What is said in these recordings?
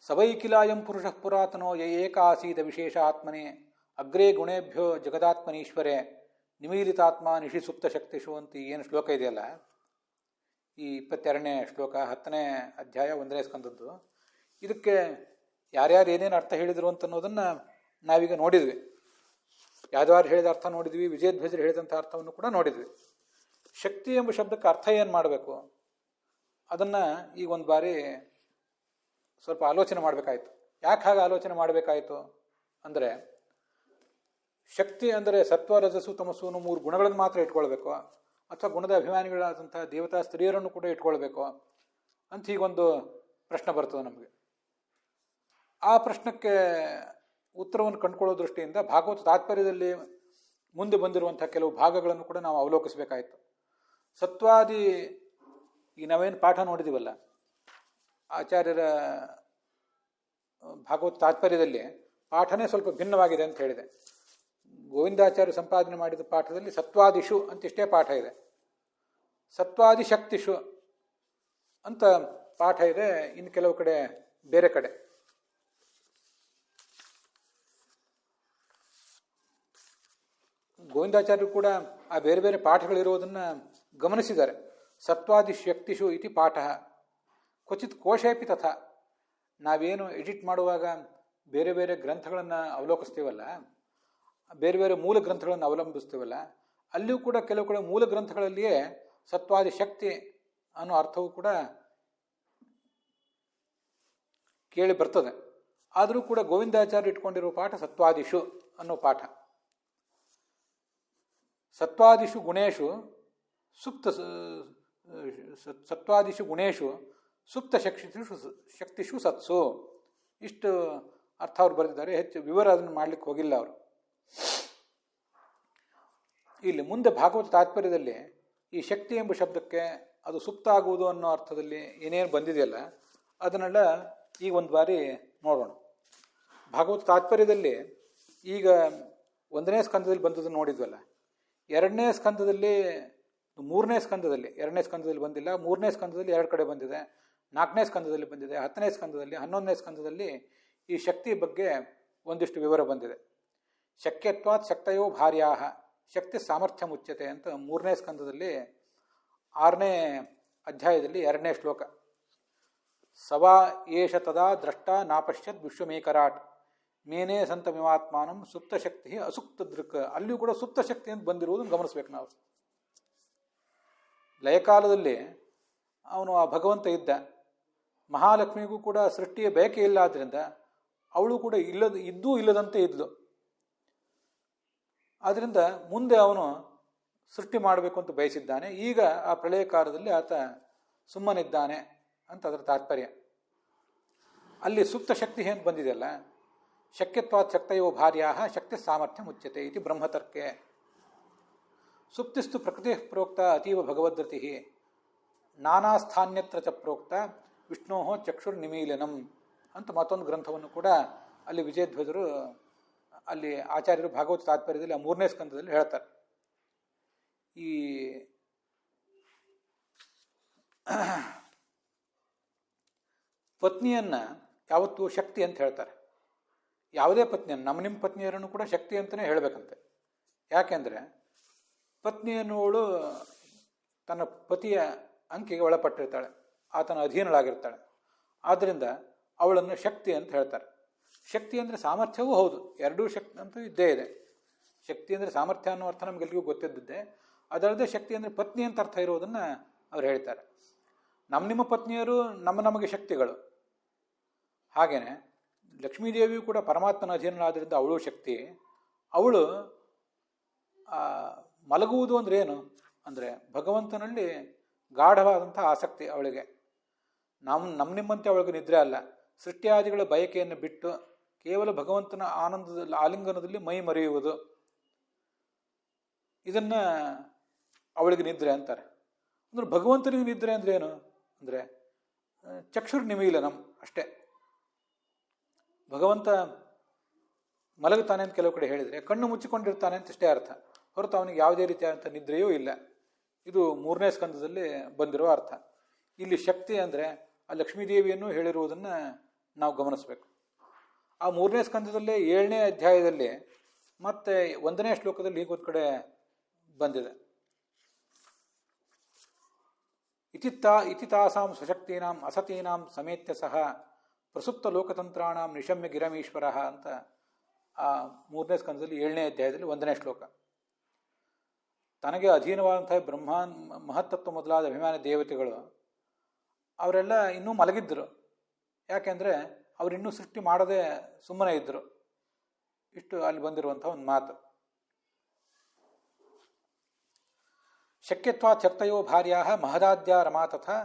ಸವೈಕಿಲಾಯಂ ಪುರುಷ ಪುರಾತನೋ ಏಕ ಆಸೀತ ವಿಶೇಷ ಆತ್ಮನೇ ಅಗ್ರೇ ಗುಣೇಭ್ಯೋ ಜಗದಾತ್ಮನೀಶ್ವರೇ ನಿಮೀಲಿತಾತ್ಮ ನಿಷಿಸುಪ್ತ ಶಕ್ತಿಷು ಅಂತ ಏನು ಶ್ಲೋಕ ಇದೆಯಲ್ಲ, ಈ 22ನೇ ಶ್ಲೋಕ 10ನೇ ಅಧ್ಯಾಯ 1ನೇ ಸ್ಕಂದದ್ದು. ಇದಕ್ಕೆ ಯಾರ್ಯಾರು ಏನೇನು ಅರ್ಥ ಹೇಳಿದರು ಅಂತ ಅನ್ನೋದನ್ನು ನಾವೀಗ ನೋಡಿದ್ವಿ. ಯಾವ್ದಾರು ಹೇಳಿದ ಅರ್ಥ ನೋಡಿದ್ವಿ, ವಿಜಯಧ್ವಜರು ಹೇಳಿದಂಥ ಅರ್ಥವನ್ನು ಕೂಡ ನೋಡಿದ್ವಿ. ಶಕ್ತಿ ಎಂಬ ಶಬ್ದಕ್ಕೆ ಅರ್ಥ ಏನು ಮಾಡಬೇಕು ಅದನ್ನು ಈಗ ಒಂದು ಬಾರಿ ಸ್ವಲ್ಪ ಆಲೋಚನೆ ಮಾಡಬೇಕಾಯ್ತು. ಯಾಕೆ ಹಾಗೆ ಆಲೋಚನೆ ಮಾಡಬೇಕಾಯಿತು ಅಂದರೆ, ಶಕ್ತಿ ಅಂದರೆ ಸತ್ವ ರಜಸ್ಸು ತಮಸ್ಸು ಅನ್ನೋ 3 ಗುಣಗಳನ್ನು ಮಾತ್ರ ಇಟ್ಕೊಳ್ಬೇಕು, ಅಥವಾ ಗುಣದ ಅಭಿಮಾನಿಗಳಾದಂಥ ದೇವತಾ ಸ್ತ್ರೀಯರನ್ನು ಕೂಡ ಇಟ್ಕೊಳ್ಬೇಕು ಅಂತ ಹೀಗೊಂದು ಪ್ರಶ್ನೆ ಬರ್ತದೆ ನಮಗೆ. ಆ ಪ್ರಶ್ನಕ್ಕೆ ಉತ್ತರವನ್ನು ಕಂಡುಕೊಳ್ಳೋ ದೃಷ್ಟಿಯಿಂದ ಭಾಗವತ ತಾತ್ಪರ್ಯದಲ್ಲಿ ಮುಂದೆ ಬಂದಿರುವಂಥ ಕೆಲವು ಭಾಗಗಳನ್ನು ಕೂಡ ನಾವು ಅವಲೋಕಿಸಬೇಕಾಯಿತು. ಸತ್ವಾದಿ ಈ ನಾವೇನು ಪಾಠ ನೋಡಿದ್ದೀವಲ್ಲ, ಆಚಾರ್ಯರ ಭಾಗವತ ತಾತ್ಪರ್ಯದಲ್ಲಿ ಪಾಠನೇ ಸ್ವಲ್ಪ ಭಿನ್ನವಾಗಿದೆ ಅಂತ ಹೇಳಿದೆ. ಗೋವಿಂದಾಚಾರ್ಯ ಸಂಪಾದನೆ ಮಾಡಿದ ಪಾಠದಲ್ಲಿ ಸತ್ವಾದಿಷು ಅಂತಿಷ್ಟೇ ಪಾಠ ಇದೆ, ಸತ್ವಾದಿ ಶಕ್ತಿಷು ಅಂತ ಪಾಠ ಇದೆ, ಇನ್ನು ಕೆಲವು ಕಡೆ ಬೇರೆ ಕಡೆ. ಗೋವಿಂದಾಚಾರ್ಯರು ಕೂಡ ಆ ಬೇರೆ ಬೇರೆ ಪಾಠಗಳಿರೋದನ್ನು ಗಮನಿಸಿದ್ದಾರೆ. ಸತ್ವಾದಿ ಶಕ್ತಿಷು ಇತಿ ಪಾಠ ಕ್ವಚಿತ್ ಕೋಶೇಪಿ ತಥಾ. ನಾವೇನು ಎಡಿಟ್ ಮಾಡುವಾಗ ಬೇರೆ ಬೇರೆ ಗ್ರಂಥಗಳನ್ನು ಅವಲೋಕಿಸ್ತೀವಲ್ಲ, ಬೇರೆ ಬೇರೆ ಮೂಲ ಗ್ರಂಥಗಳನ್ನು ಅವಲಂಬಿಸ್ತೀವಲ್ಲ, ಅಲ್ಲಿಯೂ ಕೂಡ ಕೆಲವು ಕಡೆ ಮೂಲ ಗ್ರಂಥಗಳಲ್ಲಿಯೇ ಸತ್ವಾದಿ ಶಕ್ತಿ ಅನ್ನೋ ಅರ್ಥವೂ ಕೂಡ ಕೇಳಿ ಬರ್ತದೆ. ಆದರೂ ಕೂಡ ಗೋವಿಂದಾಚಾರ್ಯ ಇಟ್ಕೊಂಡಿರೋ ಪಾಠ ಸತ್ವಾದಿಷು ಅನ್ನೋ ಪಾಠ. ಸತ್ವಾದಿಷು ಗುಣೇಶು ಸುಪ್ತ ಸತ್ವಾದಿಷು ಗುಣೇಶು ಸುಪ್ತ ಶಕ್ತಿಷು ಸತ್ಸು. ಇಷ್ಟು ಅರ್ಥ ಅವ್ರು ಬರೆದಿದ್ದಾರೆ. ಹೆಚ್ಚು ವಿವರ ಅದನ್ನು ಮಾಡಲಿಕ್ಕೆ ಹೋಗಿಲ್ಲ ಅವರು. ಇಲ್ಲಿ ಮುಂದೆ ಭಾಗವತ ತಾತ್ಪರ್ಯದಲ್ಲಿ ಈ ಶಕ್ತಿ ಎಂಬ ಶಬ್ದಕ್ಕೆ ಅದು ಸುಪ್ತ ಆಗುವುದು ಅನ್ನೋ ಅರ್ಥದಲ್ಲಿ ಏನೇನು ಬಂದಿದೆಯಲ್ಲ ಅದನ್ನೆಲ್ಲ ಈಗ ಒಂದು ಬಾರಿ ನೋಡೋಣ. ಭಾಗವತ ತಾತ್ಪರ್ಯದಲ್ಲಿ ಈಗ 1ನೇ ಸ್ಕಂದದಲ್ಲಿ ಬಂದದ್ದು ನೋಡಿದ್ವಲ್ಲ, 2ನೇ ಸ್ಕಂದದಲ್ಲಿ 3ನೇ ಸ್ಕಂದದಲ್ಲಿ 2ನೇ ಸ್ಕಂದದಲ್ಲಿ ಬಂದಿಲ್ಲ, 3ನೇ ಸ್ಕಂದದಲ್ಲಿ 2 ಕಡೆ ಬಂದಿದೆ, 4ನೇ ಸ್ಕಂದದಲ್ಲಿ ಬಂದಿದೆ, 10ನೇ ಸ್ಕಂದದಲ್ಲಿ, 11ನೇ ಸ್ಕಂದದಲ್ಲಿ ಈ ಶಕ್ತಿ ಬಗ್ಗೆ ಒಂದಿಷ್ಟು ವಿವರ ಬಂದಿದೆ. ಶಕ್ಯತ್ವಾತ್ ಶಕ್ತಯೋ ಭಾರ್ಯಾಹ ಶಕ್ತಿ ಸಾಮರ್ಥ್ಯ ಮುಚ್ಯತೆ ಅಂತ 3ನೇ ಸ್ಕಂದದಲ್ಲಿ 6ನೇ ಅಧ್ಯಾಯದಲ್ಲಿ 2ನೇ ಶ್ಲೋಕ. ಸವಾ ಏಷ ತದಾ ದ್ರಷ್ಟ ನಾಪಶ್ಯತ್ ವಿಶ್ವಮೇಕರಾಟ್ ಮೇನೇ ಸಂತ ವಿಮಾತ್ಮಾನಂ ಸುಪ್ತ ಶಕ್ತಿ ಅಸುಪ್ತ ದೃಕ್. ಅಲ್ಲಿಯೂ ಕೂಡ ಸುಪ್ತ ಶಕ್ತಿ ಅಂತ ಬಂದಿರುವುದನ್ನು ಗಮನಿಸ್ಬೇಕು ನಾವು. ಲಯಕಾಲದಲ್ಲಿ ಅವನು ಆ ಭಗವಂತ ಇದ್ದ, ಮಹಾಲಕ್ಷ್ಮಿಗೂ ಕೂಡ ಸೃಷ್ಟಿಯ ಬಯಕೆ ಇಲ್ಲ, ಆದ್ದರಿಂದ ಅವಳು ಕೂಡ ಇಲ್ಲದಂತೆ ಇದ್ಲು. ಆದ್ದರಿಂದ ಮುಂದೆ ಅವನು ಸೃಷ್ಟಿ ಮಾಡಬೇಕು ಅಂತ ಬಯಸಿದ್ದಾನೆ. ಈಗ ಆ ಪ್ರಳಯ ಕಾಲದಲ್ಲಿ ಆತ ಸುಮ್ಮನಿದ್ದಾನೆ ಅಂತ ಅದರ ತಾತ್ಪರ್ಯ. ಅಲ್ಲಿ ಸುಪ್ತ ಶಕ್ತಿ ಏನು ಬಂದಿದೆಯಲ್ಲ, ಶಕ್ಯತ್ವಾತ್ ಶಕ್ತಯೋ ಭಾರ್ಯಾಹ ಶಕ್ತಿ ಸಾಮರ್ಥ್ಯ ಮುಚ್ಯತೆ ಇತಿ ಬ್ರಹ್ಮತರ್ಕೆ. ಸುಪ್ತಿಸ್ತು ಪ್ರಕೃತಿ ಪ್ರೋಕ್ತ ಅತೀವ ಭಗವದ್ರತಿ ನಾನಾಸ್ಥಾನ್ಯತ್ರ ಚ ಪ್ರೋಕ್ತ ವಿಷ್ಣೋ ಚಕ್ಷುರ್ನಿಮೀಲನಂ ಅಂತ ಮತ್ತೊಂದು ಗ್ರಂಥವನ್ನು ಕೂಡ ಅಲ್ಲಿ ವಿಜಯಧ್ವಜರು ಅಲ್ಲಿ ಆಚಾರ್ಯರು ಭಾಗವತ ತಾತ್ಪರ್ಯದಲ್ಲಿ 3ನೇ ಸ್ಕಂದದಲ್ಲಿ ಹೇಳ್ತಾರೆ. ಈ ಪತ್ನಿಯನ್ನು ಯಾವತ್ತೂ ಶಕ್ತಿ ಅಂತ ಹೇಳ್ತಾರೆ. ಯಾವುದೇ ಪತ್ನಿಯನ್ನು, ನಿಮ್ಮ ಪತ್ನಿಯರನ್ನು ಕೂಡ ಶಕ್ತಿ ಅಂತಲೇ ಹೇಳಬೇಕಂತೆ. ಯಾಕೆಂದರೆ ಪತ್ನಿಯನ್ನೋಳು ತನ್ನ ಪತಿಯ ಅಂಕೆಗೆ ಒಳಪಟ್ಟಿರ್ತಾಳೆ, ಆತನ ಅಧೀನಳಾಗಿರ್ತಾಳೆ. ಆದ್ದರಿಂದ ಅವಳನ್ನು ಶಕ್ತಿ ಅಂತ ಹೇಳ್ತಾರೆ. ಶಕ್ತಿ ಅಂದರೆ ಸಾಮರ್ಥ್ಯವೂ ಹೌದು, ಎರಡೂ ಶಕ್ತಿ ಅಂತೂ ಇದ್ದೇ ಇದೆ. ಶಕ್ತಿ ಅಂದರೆ ಸಾಮರ್ಥ್ಯ ಅನ್ನೋ ಅರ್ಥ ನಮಗೆಲ್ಲರಿಗೂ ಗೊತ್ತಿದ್ದಿದ್ದೆ. ಅದಲ್ಲದೆ ಶಕ್ತಿ ಅಂದರೆ ಪತ್ನಿ ಅಂತ ಅರ್ಥ ಇರೋದನ್ನು ಅವ್ರು ಹೇಳ್ತಾರೆ. ನಿಮ್ಮ ಪತ್ನಿಯರು ನಮಗೆ ಶಕ್ತಿಗಳು. ಹಾಗೆಯೇ ಲಕ್ಷ್ಮೀದೇವಿಯು ಕೂಡ ಪರಮಾತ್ಮನ ಅಧೀನಳಾದ್ದರಿಂದ ಅವಳು ಶಕ್ತಿ. ಅವಳು ಮಲಗುವುದು ಅಂದರೆ ಏನು ಅಂದರೆ ಭಗವಂತನಲ್ಲಿ ಗಾಢವಾದಂಥ ಆಸಕ್ತಿ ಅವಳಿಗೆ. ನಿಮ್ಮಂತೆ ಅವಳಿಗೆ ನಿದ್ರೆ ಅಲ್ಲ. ಸೃಷ್ಟಿಯಾದಿಗಳ ಬಯಕೆಯನ್ನು ಬಿಟ್ಟು ಕೇವಲ ಭಗವಂತನ ಆನಂದದಲ್ಲಿ ಆಲಿಂಗನದಲ್ಲಿ ಮೈ ಮರೆಯುವುದು, ಇದನ್ನು ಅವಳಿಗೆ ನಿದ್ರೆ ಅಂತಾರೆ. ಅಂದ್ರೆ ಭಗವಂತನಿಗೆ ನಿದ್ರೆ ಅಂದರೆ ಏನು ಅಂದರೆ ಚಕ್ಷುರ್ ನಿಮೀಲನಂ ಅಷ್ಟೇ. ಭಗವಂತ ಮಲಗುತ್ತಾನೆ ಅಂತ ಕೆಲವು ಕಡೆ ಹೇಳಿದರೆ ಕಣ್ಣು ಮುಚ್ಚಿಕೊಂಡಿರ್ತಾನೆ ಅಂತ ಇಷ್ಟೇ ಅರ್ಥ, ಹೊರತು ಅವನಿಗೆ ಯಾವುದೇ ರೀತಿಯಾದಂಥ ನಿದ್ರೆಯೂ ಇಲ್ಲ. ಇದು 3ನೇ ಸ್ಕಂದದಲ್ಲಿ ಬಂದಿರೋ ಅರ್ಥ. ಇಲ್ಲಿ ಶಕ್ತಿ ಅಂದರೆ ಆ ಲಕ್ಷ್ಮೀದೇವಿಯನ್ನು ಹೇಳಿರುವುದನ್ನು ನಾವು ಗಮನಿಸಬೇಕು. ಆ 3ನೇ ಸ್ಕಂದದಲ್ಲಿ 7ನೇ ಅಧ್ಯಾಯದಲ್ಲಿ ಮತ್ತೆ 1ನೇ ಶ್ಲೋಕದಲ್ಲಿ ಹೀಗೊಂದು ಕಡೆ ಬಂದಿದೆ. ಇತಿ ತಾಸಾಂ ಸ್ವಶಕ್ತೀನಾಂ ಅಸತೀನಾಂ ಸಮೇತ್ಯ ಸಹ ಪ್ರಸುಪ್ತ ಲೋಕತಂತ್ರಾಣಾಂ ನಿಶಮ್ಯ ಗಿರಮೀಶ್ವರ ಅಂತ ಆ 3ನೇ ಸ್ಕಂದದಲ್ಲಿ 7ನೇ ಅಧ್ಯಾಯದಲ್ಲಿ 1ನೇ ಶ್ಲೋಕ. ತನಗೆ ಅಧೀನವಾದಂತಹ ಮಹತ್ತತ್ವ ಮೊದಲಾದ ಅಭಿಮಾನಿ ದೇವತೆಗಳು ಅವರೆಲ್ಲ ಇನ್ನೂ ಮಲಗಿದ್ದರು. ಯಾಕೆಂದರೆ ಅವರಿನ್ನೂ ಸೃಷ್ಟಿ ಮಾಡದೆ ಸುಮ್ಮನೆ ಇದ್ದರು. ಇಷ್ಟು ಅಲ್ಲಿ ಬಂದಿರುವಂಥ ಒಂದು ಮಾತು. ಶಕ್ಯತ್ವಾತ್ ಶಕ್ತಯೋ ಭಾರ್ಯಾ ಮಹದಾದ್ಯ ರಮಾ ತಥಾ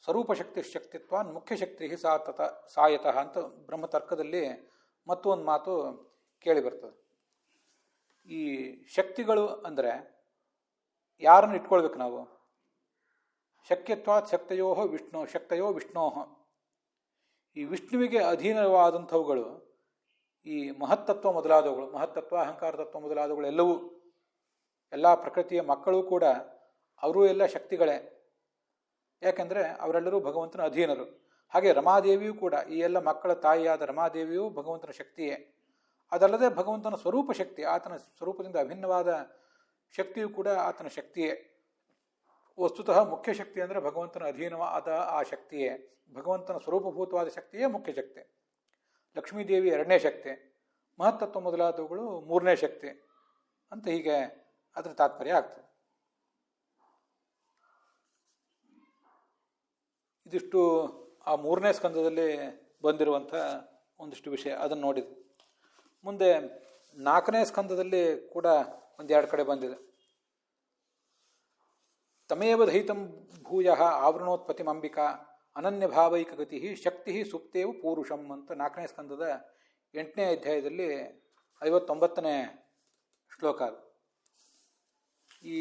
ಸ್ವರೂಪಶಕ್ತಿ ಶಕ್ತಿತ್ವಾನ್ ಮುಖ್ಯಶಕ್ತಿ ಸಾಯತಃ ಅಂತ ಬ್ರಹ್ಮತರ್ಕದಲ್ಲಿ ಮತ್ತೊಂದು ಮಾತು ಕೇಳಿ ಬರ್ತದೆ. ಈ ಶಕ್ತಿಗಳು ಅಂದರೆ ಯಾರನ್ನು ಇಟ್ಕೊಳ್ಬೇಕು ನಾವು? ಶಕ್ಯತ್ವಾತ್ ಶಕ್ತಯೋ ವಿಷ್ಣೋ. ಈ ವಿಷ್ಣುವಿಗೆ ಅಧೀನವಾದಂಥವುಗಳು ಈ ಮಹತ್ತತ್ವ ಮೊದಲಾದವುಗಳು, ಮಹತ್ತತ್ವ ಅಹಂಕಾರ ತತ್ವ ಮೊದಲಾದವುಗಳು ಎಲ್ಲವೂ, ಎಲ್ಲ ಪ್ರಕೃತಿಯ ಮಕ್ಕಳು ಕೂಡ ಅವರೂ ಎಲ್ಲ ಶಕ್ತಿಗಳೇ. ಯಾಕೆಂದರೆ ಅವರೆಲ್ಲರೂ ಭಗವಂತನ ಅಧೀನರು. ಹಾಗೆ ರಮಾದೇವಿಯೂ ಕೂಡ, ಈ ಎಲ್ಲ ಮಕ್ಕಳ ತಾಯಿಯಾದ ರಮಾದೇವಿಯೂ ಭಗವಂತನ ಶಕ್ತಿಯೇ. ಅದಲ್ಲದೆ ಭಗವಂತನ ಸ್ವರೂಪ ಶಕ್ತಿ, ಆತನ ಸ್ವರೂಪದಿಂದ ಅಭಿನ್ನವಾದ ಶಕ್ತಿಯೂ ಕೂಡ ಆತನ ಶಕ್ತಿಯೇ. ವಸ್ತುತಃ ಮುಖ್ಯ ಶಕ್ತಿ ಅಂದರೆ ಭಗವಂತನ ಅಧೀನವಾದ ಆ ಶಕ್ತಿಯೇ, ಭಗವಂತನ ಸ್ವರೂಪಭೂತವಾದ ಶಕ್ತಿಯೇ ಮುಖ್ಯ ಶಕ್ತಿ. ಲಕ್ಷ್ಮೀದೇವಿ 2ನೇ ಶಕ್ತಿ, ಮಹತ್ತತ್ವ ಮೊದಲಾದವುಗಳು 3ನೇ ಶಕ್ತಿ ಅಂತ ಹೀಗೆ ಅದರ ತಾತ್ಪರ್ಯ ಆಗ್ತದೆ. ಇದಿಷ್ಟು ಆ 3ನೇ ಸ್ಕಂದದಲ್ಲಿ ಬಂದಿರುವಂಥ ಒಂದಿಷ್ಟು ವಿಷಯ, ಅದನ್ನು ನೋಡಿದ್ವಿ. ಮುಂದೆ 4ನೇ ಸ್ಕಂದದಲ್ಲಿ ಕೂಡ ಒಂದೆರಡು ಕಡೆ ಬಂದಿದೆ. ತಮೇವ ದಹಿತಂ ಭೂಯ ಆವೃಣೋತ್ಪತ್ತಿಮಂಬಿಕಾ ಅನನ್ಯ ಭಾವೈಕ ಗತಿ ಶಕ್ತಿ ಸುಪ್ತೇವ ಪೂರುಷಂ ಅಂತ 4ನೇ ಸ್ಕಂದದ 8ನೇ ಅಧ್ಯಾಯದಲ್ಲಿ 59ನೇ ಶ್ಲೋಕ. ಈ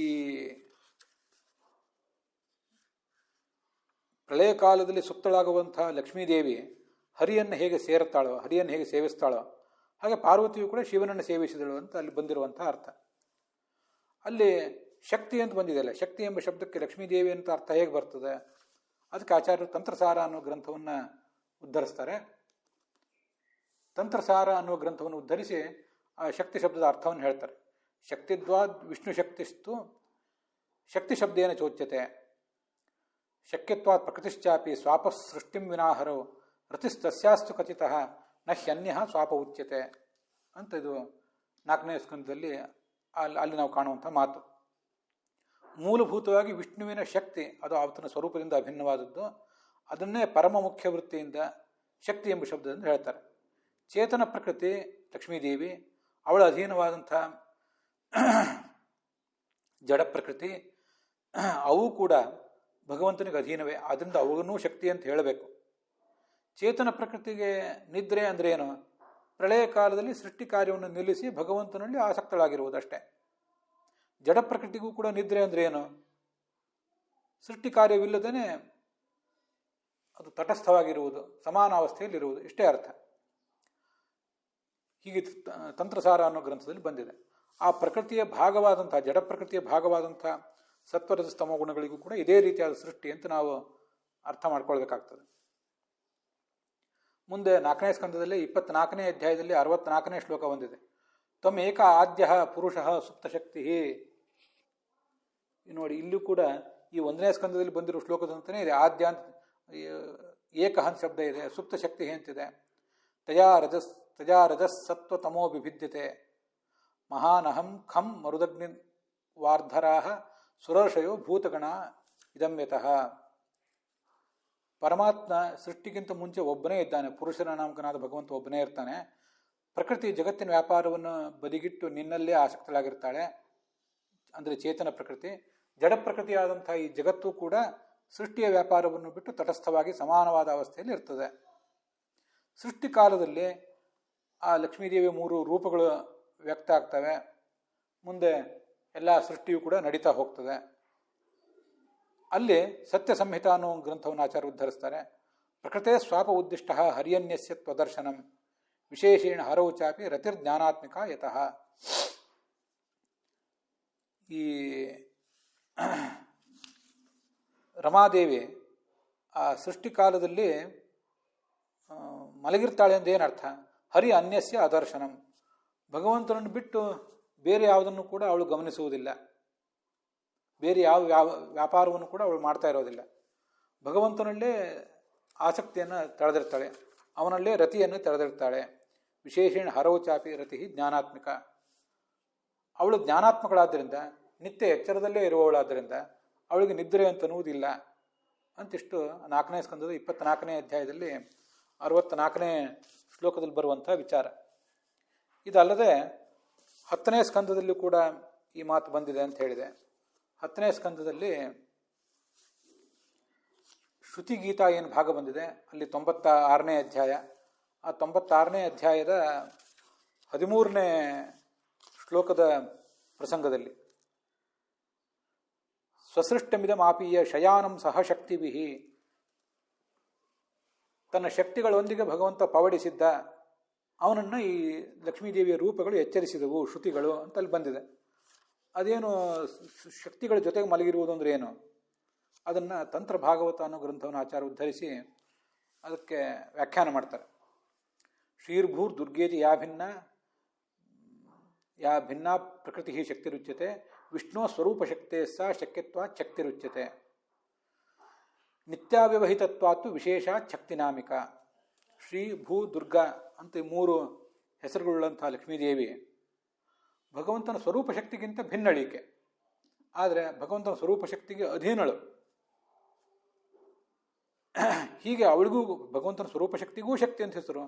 ಪ್ರಳಯ ಕಾಲದಲ್ಲಿ ಸುಪ್ತಳಾಗುವಂತಹ ಲಕ್ಷ್ಮೀದೇವಿ ಹರಿಯನ್ನು ಹೇಗೆ ಸೇರುತ್ತಾಳೋ, ಹರಿಯನ್ನು ಹೇಗೆ ಸೇವಿಸ್ತಾಳೋ, ಹಾಗೆ ಪಾರ್ವತಿಯು ಕೂಡ ಶಿವನನ್ನು ಸೇವಿಸಿದಳು ಅಂತ ಅಲ್ಲಿ ಬಂದಿರುವಂಥ ಅರ್ಥ. ಅಲ್ಲಿ ಶಕ್ತಿ ಅಂತ ಬಂದಿದೆಯಲ್ಲ, ಶಕ್ತಿ ಎಂಬ ಶಬ್ದಕ್ಕೆ ಲಕ್ಷ್ಮೀದೇವಿ ಅಂತ ಅರ್ಥ ಹೇಗೆ ಬರ್ತದೆ? ಅದಕ್ಕೆ ಆಚಾರ್ಯರು ತಂತ್ರಸಾರ ಅನ್ನೋ ಗ್ರಂಥವನ್ನು ಉದ್ಧರಿಸ್ತಾರೆ. ತಂತ್ರಸಾರ ಅನ್ನುವ ಗ್ರಂಥವನ್ನು ಉದ್ಧರಿಸಿ ಆ ಶಕ್ತಿ ಶಬ್ದದ ಅರ್ಥವನ್ನು ಹೇಳ್ತಾರೆ. ಶಕ್ತಿದ್ವಾದ್ ವಿಷ್ಣು ಶಕ್ತಿಸ್ತು ಶಕ್ತಿ ಶಬ್ದೇನ ಚೋಚ್ಯತೆ, ಶಕ್ಯತ್ವಾತ್ ಪ್ರಕೃತಿಶ್ಚಾಪಿ ಸ್ವಾಪ ಸೃಷ್ಟಿಂ ವಿನಾಹರೋ ರತಿಸ್ತಸ್ಯಾಸ್ತು ಕಥಿತಃ ನ ಹ್ಯನ್ಯ ಸ್ವಾಪ ಉಚ್ಯತೆ ಅಂತ ಇದು 4ನೇ ಸ್ಕಂದದಲ್ಲಿ ಅಲ್ಲಿ ನಾವು ಕಾಣುವಂಥ ಮಾತು. ಮೂಲಭೂತವಾಗಿ ವಿಷ್ಣುವಿನ ಶಕ್ತಿ, ಅದು ಆತನ ಸ್ವರೂಪದಿಂದ ಅಭಿನ್ನವಾದದ್ದು. ಅದನ್ನೇ ಪರಮ ಮುಖ್ಯ ವೃತ್ತಿಯಿಂದ ಶಕ್ತಿ ಎಂಬ ಶಬ್ದದಿಂದ ಹೇಳ್ತಾರೆ. ಚೇತನ ಪ್ರಕೃತಿ ಲಕ್ಷ್ಮೀದೇವಿ, ಅವಳ ಅಧೀನವಾದಂಥ ಜಡ ಪ್ರಕೃತಿ, ಅವು ಕೂಡ ಭಗವಂತನಿಗೆ ಅಧೀನವೇ. ಆದ್ದರಿಂದ ಅವುಗಳನ್ನೂ ಶಕ್ತಿ ಅಂತ ಹೇಳಬೇಕು. ಚೇತನ ಪ್ರಕೃತಿಗೆ ನಿದ್ರೆ ಅಂದರೆ ಏನು? ಪ್ರಳಯ ಕಾಲದಲ್ಲಿ ಸೃಷ್ಟಿ ಕಾರ್ಯವನ್ನು ನಿಲ್ಲಿಸಿ ಭಗವಂತನಲ್ಲಿ ಆಸಕ್ತಳಾಗಿರುವುದಷ್ಟೇ. ಜಡ ಪ್ರಕೃತಿಗೂ ಕೂಡ ನಿದ್ರೆ ಅಂದರೆ ಏನು? ಸೃಷ್ಟಿ ಕಾರ್ಯವಿಲ್ಲದೇ ಅದು ತಟಸ್ಥವಾಗಿರುವುದು, ಸಮಾನಾವಸ್ಥೆಯಲ್ಲಿರುವುದು, ಇಷ್ಟೇ ಅರ್ಥ. ಹೀಗೆ ತಂತ್ರಸಾರ ಅನ್ನೋ ಗ್ರಂಥದಲ್ಲಿ ಬಂದಿದೆ. ಆ ಪ್ರಕೃತಿಯ ಭಾಗವಾದಂಥ, ಜಡ ಪ್ರಕೃತಿಯ ಭಾಗವಾದಂಥ ಸತ್ವರದ ಸ್ತಮ ಗುಣಗಳಿಗೂ ಕೂಡ ಇದೇ ರೀತಿಯಾದ ಸೃಷ್ಟಿ ಅಂತ ನಾವು ಅರ್ಥ ಮಾಡ್ಕೊಳ್ಬೇಕಾಗ್ತದೆ. ಮುಂದೆ 4ನೇ ಸ್ಕಂದದಲ್ಲಿ 24ನೇ ಅಧ್ಯಾಯದಲ್ಲಿ 64ನೇ ಶ್ಲೋಕ ಬಂದಿದೆ. ತ್ವಂ ಏಕ ಆದ್ಯ ಪುರುಷಃ ಸುಪ್ತಶಕ್ತಿ. ನೋಡಿ, ಇಲ್ಲೂ ಕೂಡ ಈ 1ನೇ ಸ್ಕಂದದಲ್ಲಿ ಬಂದಿರೋ ಶ್ಲೋಕದಂತಲೇ ಇದೆ. ಆದ್ಯ ಅಂತ ಏಕಃ ಅಂತ ಶಬ್ದ ಇದೆ, ಸುಪ್ತಶಕ್ತಿ ಅಂತಿದೆ. ತಜಾ ರಜಸ್ ಸತ್ವ ತಮೋ ವಿಭಿದ್ಯತೆ ಮಹಾನಹಂ ಖಂ ಮರುದಗ್ನಿ ವಾರ್ಧರಾಹ ಸುರರ್ಷಯೋ ಭೂತಗಣ ಇದಮ್ಯತಃ. ಪರಮಾತ್ಮ ಸೃಷ್ಟಿಗಿಂತ ಮುಂಚೆ ಒಬ್ಬನೇ ಇದ್ದಾನೆ. ಪುರುಷನ ನಾಮಕನಾದ ಭಗವಂತ ಒಬ್ಬನೇ ಇರ್ತಾನೆ. ಪ್ರಕೃತಿ ಜಗತ್ತಿನ ವ್ಯಾಪಾರವನ್ನು ಬದಿಗಿಟ್ಟು ನಿನ್ನಲ್ಲೇ ಆಸಕ್ತಳಾಗಿರ್ತಾಳೆ, ಅಂದರೆ ಚೇತನ ಪ್ರಕೃತಿ. ಜಡ ಪ್ರಕೃತಿಯಾದಂಥ ಈ ಜಗತ್ತು ಕೂಡ ಸೃಷ್ಟಿಯ ವ್ಯಾಪಾರವನ್ನು ಬಿಟ್ಟು ತಟಸ್ಥವಾಗಿ ಸಮಾನವಾದ ಅವಸ್ಥೆಯಲ್ಲಿ ಇರ್ತದೆ. ಸೃಷ್ಟಿ ಕಾಲದಲ್ಲಿ ಆ ಲಕ್ಷ್ಮೀದೇವಿಯ 3 ರೂಪಗಳು ವ್ಯಕ್ತ ಆಗ್ತವೆ. ಮುಂದೆ ಎಲ್ಲ ಸೃಷ್ಟಿಯು ಕೂಡ ನಡೀತಾ ಹೋಗ್ತದೆ. ಅಲ್ಲಿ ಸತ್ಯ ಸಂಹಿತ ಅನ್ನೋ ಗ್ರಂಥವನ್ನು ಆಚಾರ್ಯ ಉದ್ಧರಿಸ್ತಾರೆ. ಪ್ರಕೃತೇ ಸ್ವಾಪ ಉದ್ದಿಷ್ಟ ಹರಿಯನ್ಯಸ್ಯ ತ್ವದರ್ಶನಂ ವಿಶೇಷೇಣ ಹರೌ ಚಾಪಿ ರತಿರ್ಜ್ಞಾನಾತ್ಮಿಕ ಯತಃ. ಈ ರಮಾದೇವಿ ಆ ಸೃಷ್ಟಿ ಕಾಲದಲ್ಲಿ ಮಲಗಿರ್ತಾಳೆ ಅಂತ ಏನರ್ಥ? ಹರಿ ಅನ್ಯಸ್ಯ ಅದರ್ಶನಂ, ಭಗವಂತನನ್ನು ಬಿಟ್ಟು ಬೇರೆ ಯಾವುದನ್ನು ಕೂಡ ಅವಳು ಗಮನಿಸುವುದಿಲ್ಲ, ಬೇರೆ ಯಾವ ವ್ಯಾಪಾರವನ್ನು ಕೂಡ ಅವಳು ಮಾಡ್ತಾ ಇರೋದಿಲ್ಲ. ಭಗವಂತನಲ್ಲೇ ಆಸಕ್ತಿಯನ್ನು ತಳೆದಿರ್ತಾಳೆ, ಅವನಲ್ಲೇ ರತಿಯನ್ನು ತಳೆದಿರ್ತಾಳೆ. ವಿಶೇಷಣ ಹರವು ಚಾಪಿ ರತಿ ಜ್ಞಾನಾತ್ಮಿಕ, ಅವಳು ಜ್ಞಾನಾತ್ಮಕಳಾದ್ದರಿಂದ, ನಿತ್ಯ ಎಚ್ಚರದಲ್ಲೇ ಇರುವವಳಾದ್ದರಿಂದ ಅವಳಿಗೆ ನಿದ್ರೆ ಅಂತನ್ನುವುದಿಲ್ಲ ಅಂತಿಷ್ಟು 4ನೇ ಸ್ಕಂದದ 24ನೇ ಅಧ್ಯಾಯದಲ್ಲಿ 64ನೇ ಶ್ಲೋಕದಲ್ಲಿ ಬರುವಂಥ ವಿಚಾರ. ಇದಲ್ಲದೆ 10ನೇ ಸ್ಕಂದದಲ್ಲೂ ಕೂಡ ಈ ಮಾತು ಬಂದಿದೆ ಅಂತ ಹೇಳಿದೆ. 10ನೇ ಸ್ಕಂದದಲ್ಲಿ ಶ್ರುತಿಗೀತಾ ಏನು ಭಾಗ ಬಂದಿದೆ ಅಲ್ಲಿ 96ನೇ ಅಧ್ಯಾಯ, ಆ 96ನೇ ಅಧ್ಯಾಯದ 13ನೇ ಶ್ಲೋಕದ ಪ್ರಸಂಗದಲ್ಲಿ ಸ್ವಸೃಷ್ಟಮಿದಮಾಪೀಯ ಶಯಾನಂ ಸಹ ಶಕ್ತಿವಿಹಿ, ತನ್ನ ಶಕ್ತಿಗಳೊಂದಿಗೆ ಭಗವಂತ ಪವಡಿಸಿದ್ದ ಅವನನ್ನು ಈ ಲಕ್ಷ್ಮೀದೇವಿಯ ರೂಪಗಳು ಎಚ್ಚರಿಸಿದವು ಶ್ರುತಿಗಳು ಅಂತ ಅಲ್ಲಿ ಬಂದಿದೆ. ಅದೇನು ಶಕ್ತಿಗಳ ಜೊತೆಗೆ ಮಲಗಿರುವುದು ಅಂದರೆ ಏನು? ಅದನ್ನು ತಂತ್ರ ಭಾಗವತ ಅನ್ನೋ ಗ್ರಂಥವನ್ನು ಆಚಾರ್ಯ ಉದ್ಧರಿಸಿ ಅದಕ್ಕೆ ವ್ಯಾಖ್ಯಾನ ಮಾಡ್ತಾರೆ. ಶ್ರೀರ್ಭೂರ್ ದುರ್ಗೇತಿ ಯಾ ಭಿನ್ನ ಪ್ರಕೃತಿ ಶಕ್ತಿರುಚ್ಯತೆ, ವಿಷ್ಣು ಸ್ವರೂಪ ಶಕ್ತೇ ಸಹ ಶಕ್ಯತ್ವಾತ್ ಶಕ್ತಿರುಚ್ಯತೆ, ನಿತ್ಯಾವ್ಯವಹಿತತ್ವಾತ್ತು ವಿಶೇಷ ಶಕ್ತಿನಾಮಿಕ. ಶ್ರೀ ಭೂ ದುರ್ಗಾ ಅಂತ 3 ಹೆಸರುಗಳುಳ್ಳಂತಹ ಲಕ್ಷ್ಮೀದೇವಿ ಭಗವಂತನ ಸ್ವರೂಪ ಶಕ್ತಿಗಿಂತ ಭಿನ್ನಳಿಕೆ, ಆದರೆ ಭಗವಂತನ ಸ್ವರೂಪ ಶಕ್ತಿಗೆ ಅಧೀನಳು. ಹೀಗೆ ಅವಳಿಗೂ ಭಗವಂತನ ಸ್ವರೂಪ ಶಕ್ತಿಗೂ ಶಕ್ತಿ ಅಂತ ಹೆಸರು,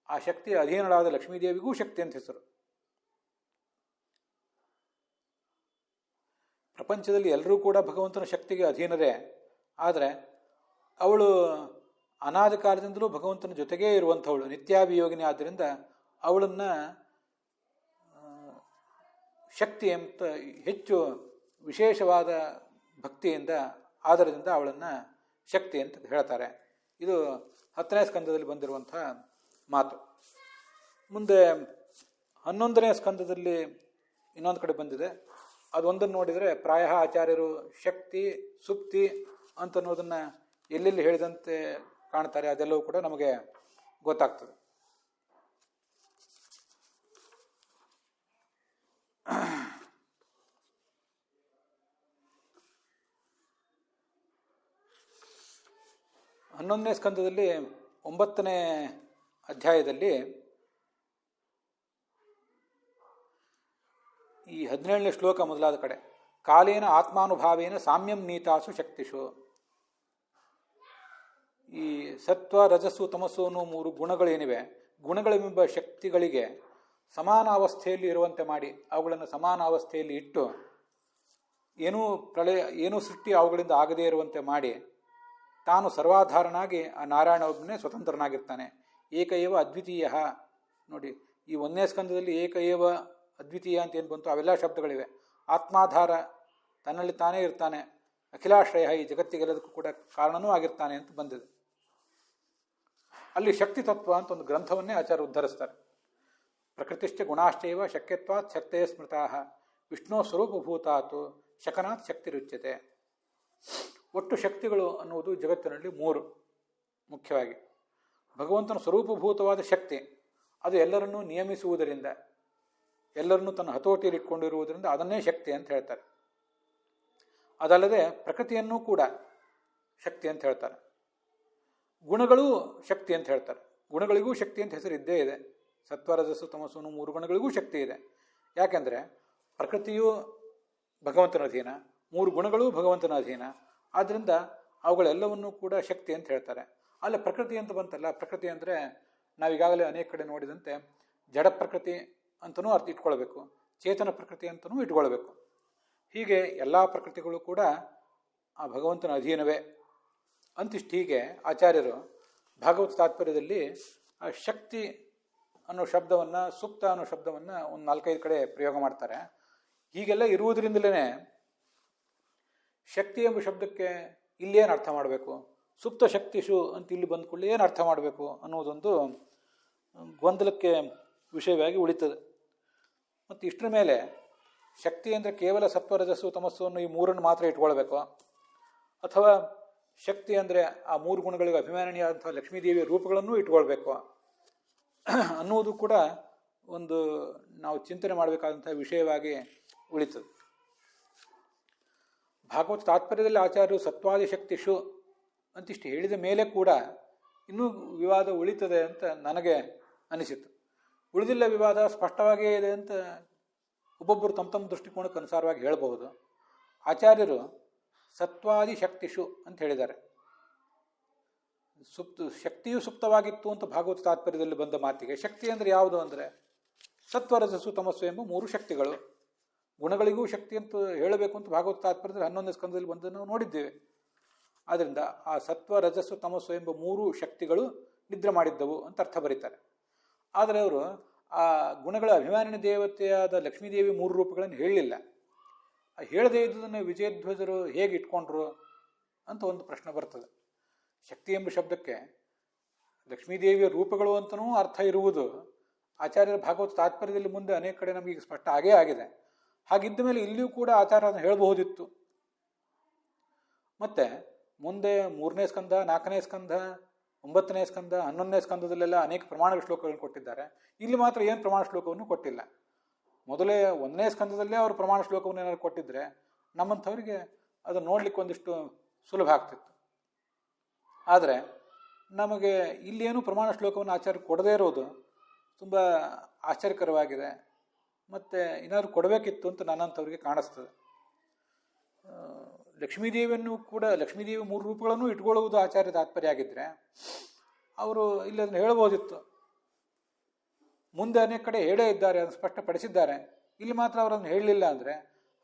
ಆ ಶಕ್ತಿಯ ಅಧೀನಳಾದ ಲಕ್ಷ್ಮೀದೇವಿಗೂ ಶಕ್ತಿ ಅಂತ ಹೆಸರು. ಪ್ರಪಂಚದಲ್ಲಿ ಎಲ್ಲರೂ ಕೂಡ ಭಗವಂತನ ಶಕ್ತಿಗೆ ಅಧೀನರೇ, ಆದರೆ ಅವಳು ಅನಾದಿ ಕಾಲದಿಂದಲೂ ಭಗವಂತನ ಜೊತೆಗೇ ಇರುವಂಥವಳು, ನಿತ್ಯಾಭಿಯೋಗಿನಿ. ಆದ್ದರಿಂದ ಅವಳನ್ನು ಶಕ್ತಿ ಅಂತ ಹೆಚ್ಚು ವಿಶೇಷವಾದ ಭಕ್ತಿಯಿಂದ ಆಧಾರದಿಂದ ಅವಳನ್ನು ಶಕ್ತಿ ಅಂತ ಹೇಳ್ತಾರೆ. ಇದು 10ನೇ ಸ್ಕಂದದಲ್ಲಿ ಬಂದಿರುವಂಥ ಮಾತು. ಮುಂದೆ 11ನೇ ಸ್ಕಂದದಲ್ಲಿ ಇನ್ನೊಂದು ಕಡೆ ಬಂದಿದೆ. ಅದೊಂದನ್ನು ನೋಡಿದರೆ ಪ್ರಾಯ ಆಚಾರ್ಯರು ಶಕ್ತಿ ಸುಪ್ತಿ ಅಂತನ್ನೋದನ್ನು ಎಲ್ಲೆಲ್ಲಿ ಹೇಳಿದಂತೆ ಕಾಣ್ತಾರೆ, ಅದೆಲ್ಲವೂ ಕೂಡ ನಮಗೆ ಗೊತ್ತಾಗ್ತದೆ. ಹನ್ನೊಂದನೇ ಸ್ಕಂದದಲ್ಲಿ 9ನೇ ಅಧ್ಯಾಯದಲ್ಲಿ ಈ 17ನೇ ಶ್ಲೋಕ ಮೊದಲಾದ ಕಡೆ ಕಾಲೇನ ಆತ್ಮಾನುಭಾವೇನ ಸಾಮ್ಯಂ ನೀತಾಸು ಶಕ್ತಿಷು, ಈ ಸತ್ವ ರಜಸ್ಸು ತಮಸ್ಸು ಅನ್ನೋ 3 ಗುಣಗಳೇನಿವೆ, ಗುಣಗಳೆಂಬ ಶಕ್ತಿಗಳಿಗೆ ಸಮಾನ ಅವಸ್ಥೆಯಲ್ಲಿ ಇರುವಂತೆ ಮಾಡಿ ಅವುಗಳನ್ನು ಸಮಾನ ಅವಸ್ಥೆಯಲ್ಲಿ ಇಟ್ಟು ಏನೂ ಸೃಷ್ಟಿ ಅವುಗಳಿಂದ ಆಗದೇ ಇರುವಂತೆ ಮಾಡಿ ತಾನು ಸರ್ವಾಧಾರನಾಗಿ ಆ ನಾರಾಯಣ ಒಬ್ಬನೇ ಸ್ವತಂತ್ರನಾಗಿರ್ತಾನೆ. ಏಕಏವ ಅದ್ವಿತೀಯ. ನೋಡಿ, ಈ 1ನೇ ಸ್ಕಂದದಲ್ಲಿ ಏಕಏವ ಅದ್ವಿತೀಯ ಅಂತ ಏನು ಬಂತು, ಅವೆಲ್ಲ ಶಬ್ದಗಳಿವೆ. ಆತ್ಮಾಧಾರ, ತನ್ನಲ್ಲಿ ತಾನೇ ಇರ್ತಾನೆ, ಅಖಿಲಾಶ್ರಯ, ಈ ಜಗತ್ತಿಗೆಲ್ಲದಕ್ಕೂ ಕೂಡ ಕಾರಣನೂ ಆಗಿರ್ತಾನೆ ಅಂತ ಬಂದಿದೆ. ಅಲ್ಲಿ ಶಕ್ತಿ ತತ್ವ ಅಂತ ಒಂದು ಗ್ರಂಥವನ್ನೇ ಆಚಾರ್ಯ ಉದ್ಧರಿಸ್ತಾರೆ. ಪ್ರಕೃತಿಶ್ಚ ಗುಣಾಶ್ಚೈವ ಶಕ್ಯತ್ವಾತ್ ಶಕ್ತೇ ಸ್ಮೃತಾ ವಿಷ್ಣು ಸ್ವರೂಪಭೂತಾತು ಶಕನಾತ್ ಶಕ್ತಿರುಚ್ಯತೆ. ಒಟ್ಟು ಶಕ್ತಿಗಳು ಅನ್ನುವುದು ಜಗತ್ತಿನಲ್ಲಿ 3 ಮುಖ್ಯವಾಗಿ. ಭಗವಂತನ ಸ್ವರೂಪಭೂತವಾದ ಶಕ್ತಿ, ಅದು ಎಲ್ಲರನ್ನೂ ನಿಯಮಿಸುವುದರಿಂದ, ಎಲ್ಲರನ್ನೂ ತನ್ನ ಹತೋಟಿಯಲ್ಲಿ ಇಟ್ಕೊಂಡಿರುವುದರಿಂದ ಅದನ್ನೇ ಶಕ್ತಿ ಅಂತ ಹೇಳ್ತಾರೆ. ಅದಲ್ಲದೆ ಪ್ರಕೃತಿಯನ್ನೂ ಕೂಡ ಶಕ್ತಿ ಅಂತ ಹೇಳ್ತಾರೆ. ಗುಣಗಳೂ ಶಕ್ತಿ ಅಂತ ಹೇಳ್ತಾರೆ. ಗುಣಗಳಿಗೂ ಶಕ್ತಿ ಅಂತ ಹೆಸರು ಇದ್ದೇ ಇದೆ. ಸತ್ವರಜಸ್ಸು ತಮಸ್ಸು 3 ಗುಣಗಳಿಗೂ ಶಕ್ತಿ ಇದೆ. ಯಾಕೆಂದರೆ ಪ್ರಕೃತಿಯು ಭಗವಂತನ ಅಧೀನ, 3 ಗುಣಗಳೂ ಭಗವಂತನ ಅಧೀನ. ಆದ್ದರಿಂದ ಅವುಗಳೆಲ್ಲವನ್ನೂ ಕೂಡ ಶಕ್ತಿ ಅಂತ ಹೇಳ್ತಾರೆ. ಅಲ್ಲ ಪ್ರಕೃತಿ ಅಂತ ಬಂತಲ್ಲ, ಪ್ರಕೃತಿ ಅಂದರೆ ನಾವೀಗಾಗಲೇ ಅನೇಕ ಕಡೆ ನೋಡಿದಂತೆ ಜಡ ಪ್ರಕೃತಿ ಅಂತಲೂ ಅರ್ಥ ಇಟ್ಕೊಳ್ಬೇಕು, ಚೇತನ ಪ್ರಕೃತಿ ಅಂತಲೂ ಇಟ್ಕೊಳ್ಬೇಕು. ಹೀಗೆ ಎಲ್ಲ ಪ್ರಕೃತಿಗಳು ಕೂಡ ಆ ಭಗವಂತನ ಅಧೀನವೇ ಅಂತಿಷ್ಟು. ಹೀಗೆ ಆಚಾರ್ಯರು ಭಾಗವತ ತಾತ್ಪರ್ಯದಲ್ಲಿ ಆ ಶಕ್ತಿ ಅನ್ನೋ ಶಬ್ದವನ್ನು, ಸುಪ್ತ ಅನ್ನೋ ಶಬ್ದವನ್ನು ಒಂದು 4-5 ಕಡೆ ಪ್ರಯೋಗ ಮಾಡ್ತಾರೆ. ಹೀಗೆಲ್ಲ ಇರುವುದರಿಂದಲೇ ಶಕ್ತಿ ಎಂಬ ಶಬ್ದಕ್ಕೆ ಇಲ್ಲೇನು ಅರ್ಥ ಮಾಡಬೇಕು, ಸುಪ್ತ ಶಕ್ತಿಷು ಅಂತ ಇಲ್ಲಿ ಬಂದ್ಕೊಳ್ಳಿ ಏನು ಅರ್ಥ ಮಾಡಬೇಕು ಅನ್ನೋದೊಂದು ಗೊಂದಲಕ್ಕೆ ವಿಷಯವಾಗಿ ಉಳಿತದೆ. ಮತ್ತು ಇಷ್ಟರ ಮೇಲೆ ಶಕ್ತಿ ಅಂದರೆ ಕೇವಲ ಸತ್ವರಜಸ್ಸು ತಮಸ್ಸು ಅನ್ನೋ ಈ 3 ಮಾತ್ರ ಇಟ್ಕೊಳ್ಬೇಕು, ಅಥವಾ ಶಕ್ತಿ ಅಂದರೆ ಆ ಮೂರು ಗುಣಗಳಿಗೆ ಅಭಿಮಾನಿಯಾದಂಥ ಲಕ್ಷ್ಮೀದೇವಿಯ ರೂಪಗಳನ್ನೂ ಇಟ್ಕೊಳ್ಬೇಕು ಅನ್ನುವುದು ಕೂಡ ಒಂದು ನಾವು ಚಿಂತನೆ ಮಾಡಬೇಕಾದಂಥ ವಿಷಯವಾಗಿ ಉಳಿತದೆ. ಭಾಗವತ ತಾತ್ಪರ್ಯದಲ್ಲಿ ಆಚಾರ್ಯರು ಸತ್ವಾದಿ ಶಕ್ತಿಷು ಅಂತಿಷ್ಟು ಹೇಳಿದ ಮೇಲೆ ಕೂಡ ಇನ್ನೂ ವಿವಾದ ಉಳಿತದೆ ಅಂತ ನನಗೆ ಅನಿಸಿತು. ಉಳಿದಿಲ್ಲ, ವಿವಾದ ಸ್ಪಷ್ಟವಾಗಿಯೇ ಇದೆ ಅಂತ ಒಬ್ಬೊಬ್ಬರು ತಮ್ಮ ತಮ್ಮ ದೃಷ್ಟಿಕೋನಕ್ಕೆ ಅನುಸಾರವಾಗಿ ಹೇಳಬಹುದು. ಆಚಾರ್ಯರು ಸತ್ವಾದಿ ಶಕ್ತಿಷು ಅಂತ ಹೇಳಿದ್ದಾರೆ. ಶಕ್ತಿಯು ಸುಪ್ತವಾಗಿತ್ತು ಅಂತ ಭಾಗವತ ತಾತ್ಪರ್ಯದಲ್ಲಿ ಬಂದ ಮಾತಿಗೆ ಶಕ್ತಿ ಅಂದರೆ ಯಾವುದು ಅಂದರೆ ಸತ್ವರಜಸ್ಸು ತಮಸ್ಸು ಎಂಬ ಮೂರು ಶಕ್ತಿಗಳು. ಗುಣಗಳಿಗೂ ಶಕ್ತಿ ಅಂತ ಹೇಳಬೇಕು ಅಂತ ಭಾಗವತ ತಾತ್ಪರ್ಯದಲ್ಲಿ 11ನೇ ಸ್ಕಂದದಲ್ಲಿ ಬಂದು ನಾವು ನೋಡಿದ್ದೇವೆ. ಆದ್ದರಿಂದ ಆ ಸತ್ವ ರಜಸ್ಸು ತಮಸ್ಸು ಎಂಬ ಮೂರು ಶಕ್ತಿಗಳು ನಿದ್ರೆ ಮಾಡಿದ್ದವು ಅಂತ ಅರ್ಥ ಬರೀತಾರೆ. ಆದರೆ ಅವರು ಆ ಗುಣಗಳ ಅಭಿಮಾನಿನ ದೇವತೆಯಾದ ಲಕ್ಷ್ಮೀದೇವಿ ಮೂರು ರೂಪಗಳನ್ನು ಹೇಳಲಿಲ್ಲ. ಹೇಳದೇ ಇದ್ದುದನ್ನು ವಿಜಯಧ್ವಜರು ಹೇಗೆ ಇಟ್ಕೊಂಡ್ರು ಅಂತ ಒಂದು ಪ್ರಶ್ನೆ ಬರ್ತದೆ. ಶಕ್ತಿ ಎಂಬ ಶಬ್ದಕ್ಕೆ ಲಕ್ಷ್ಮೀದೇವಿಯ ರೂಪಗಳು ಅಂತನೂ ಅರ್ಥ ಇರುವುದು ಆಚಾರ್ಯರ ಭಾಗವತ ತಾತ್ಪರ್ಯದಲ್ಲಿ ಮುಂದೆ ಅನೇಕ ಕಡೆ ನಮಗೆ ಸ್ಪಷ್ಟ ಆಗೇ ಆಗಿದೆ. ಹಾಗಿದ್ದ ಮೇಲೆ ಇಲ್ಲಿಯೂ ಕೂಡ ಆಚಾರ್ಯರನ್ನು ಹೇಳಬಹುದಿತ್ತು. ಮತ್ತೆ ಮುಂದೆ 3ನೇ ಸ್ಕಂದ, 4ನೇ ಸ್ಕಂದ, 9ನೇ ಸ್ಕಂದ, 11ನೇ ಸ್ಕಂದದಲ್ಲೆಲ್ಲ ಅನೇಕ ಪ್ರಮಾಣ ಶ್ಲೋಕಗಳನ್ನು ಕೊಟ್ಟಿದ್ದಾರೆ. ಇಲ್ಲಿ ಮಾತ್ರ ಏನು ಪ್ರಮಾಣ ಶ್ಲೋಕವನ್ನು ಕೊಟ್ಟಿಲ್ಲ. ಮೊದಲೇ 1ನೇ ಸ್ಕಂದದಲ್ಲೇ ಅವರು ಪ್ರಮಾಣ ಶ್ಲೋಕವನ್ನು ಏನಾದ್ರು ಕೊಟ್ಟಿದ್ರೆ ನಮ್ಮಂಥವರಿಗೆ ಅದು ನೋಡ್ಲಿಕ್ಕೆ ಒಂದಿಷ್ಟು ಸುಲಭ ಆಗ್ತಿತ್ತು. ಆದರೆ ನಮಗೆ ಇಲ್ಲೇನು ಪ್ರಮಾಣ ಶ್ಲೋಕವನ್ನು ಆಚಾರ್ಯ ಕೊಡದೇ ಇರೋದು ತುಂಬ ಆಶ್ಚರ್ಯಕರವಾಗಿದೆ. ಮತ್ತು ಏನಾದರೂ ಕೊಡಬೇಕಿತ್ತು ಅಂತ ನನ್ನಂಥವ್ರಿಗೆ ಕಾಣಿಸ್ತದೆ. ಲಕ್ಷ್ಮೀದೇವಿಯನ್ನು ಕೂಡ ಲಕ್ಷ್ಮೀದೇವಿ ಮೂರು ರೂಪಗಳನ್ನು ಇಟ್ಕೊಳ್ಳುವುದು ಆಚಾರ್ಯ ತಾತ್ಪರ್ಯ ಆಗಿದ್ದರೆ ಅವರು ಇಲ್ಲಿ ಅದನ್ನು ಹೇಳ್ಬೋದಿತ್ತು. ಮುಂದೆ ಅನೇಕ ಕಡೆ ಹೇಳೇ ಇದ್ದಾರೆ, ಅದನ್ನು ಸ್ಪಷ್ಟಪಡಿಸಿದ್ದಾರೆ. ಇಲ್ಲಿ ಮಾತ್ರ ಅವರನ್ನು ಹೇಳಲಿಲ್ಲ ಅಂದರೆ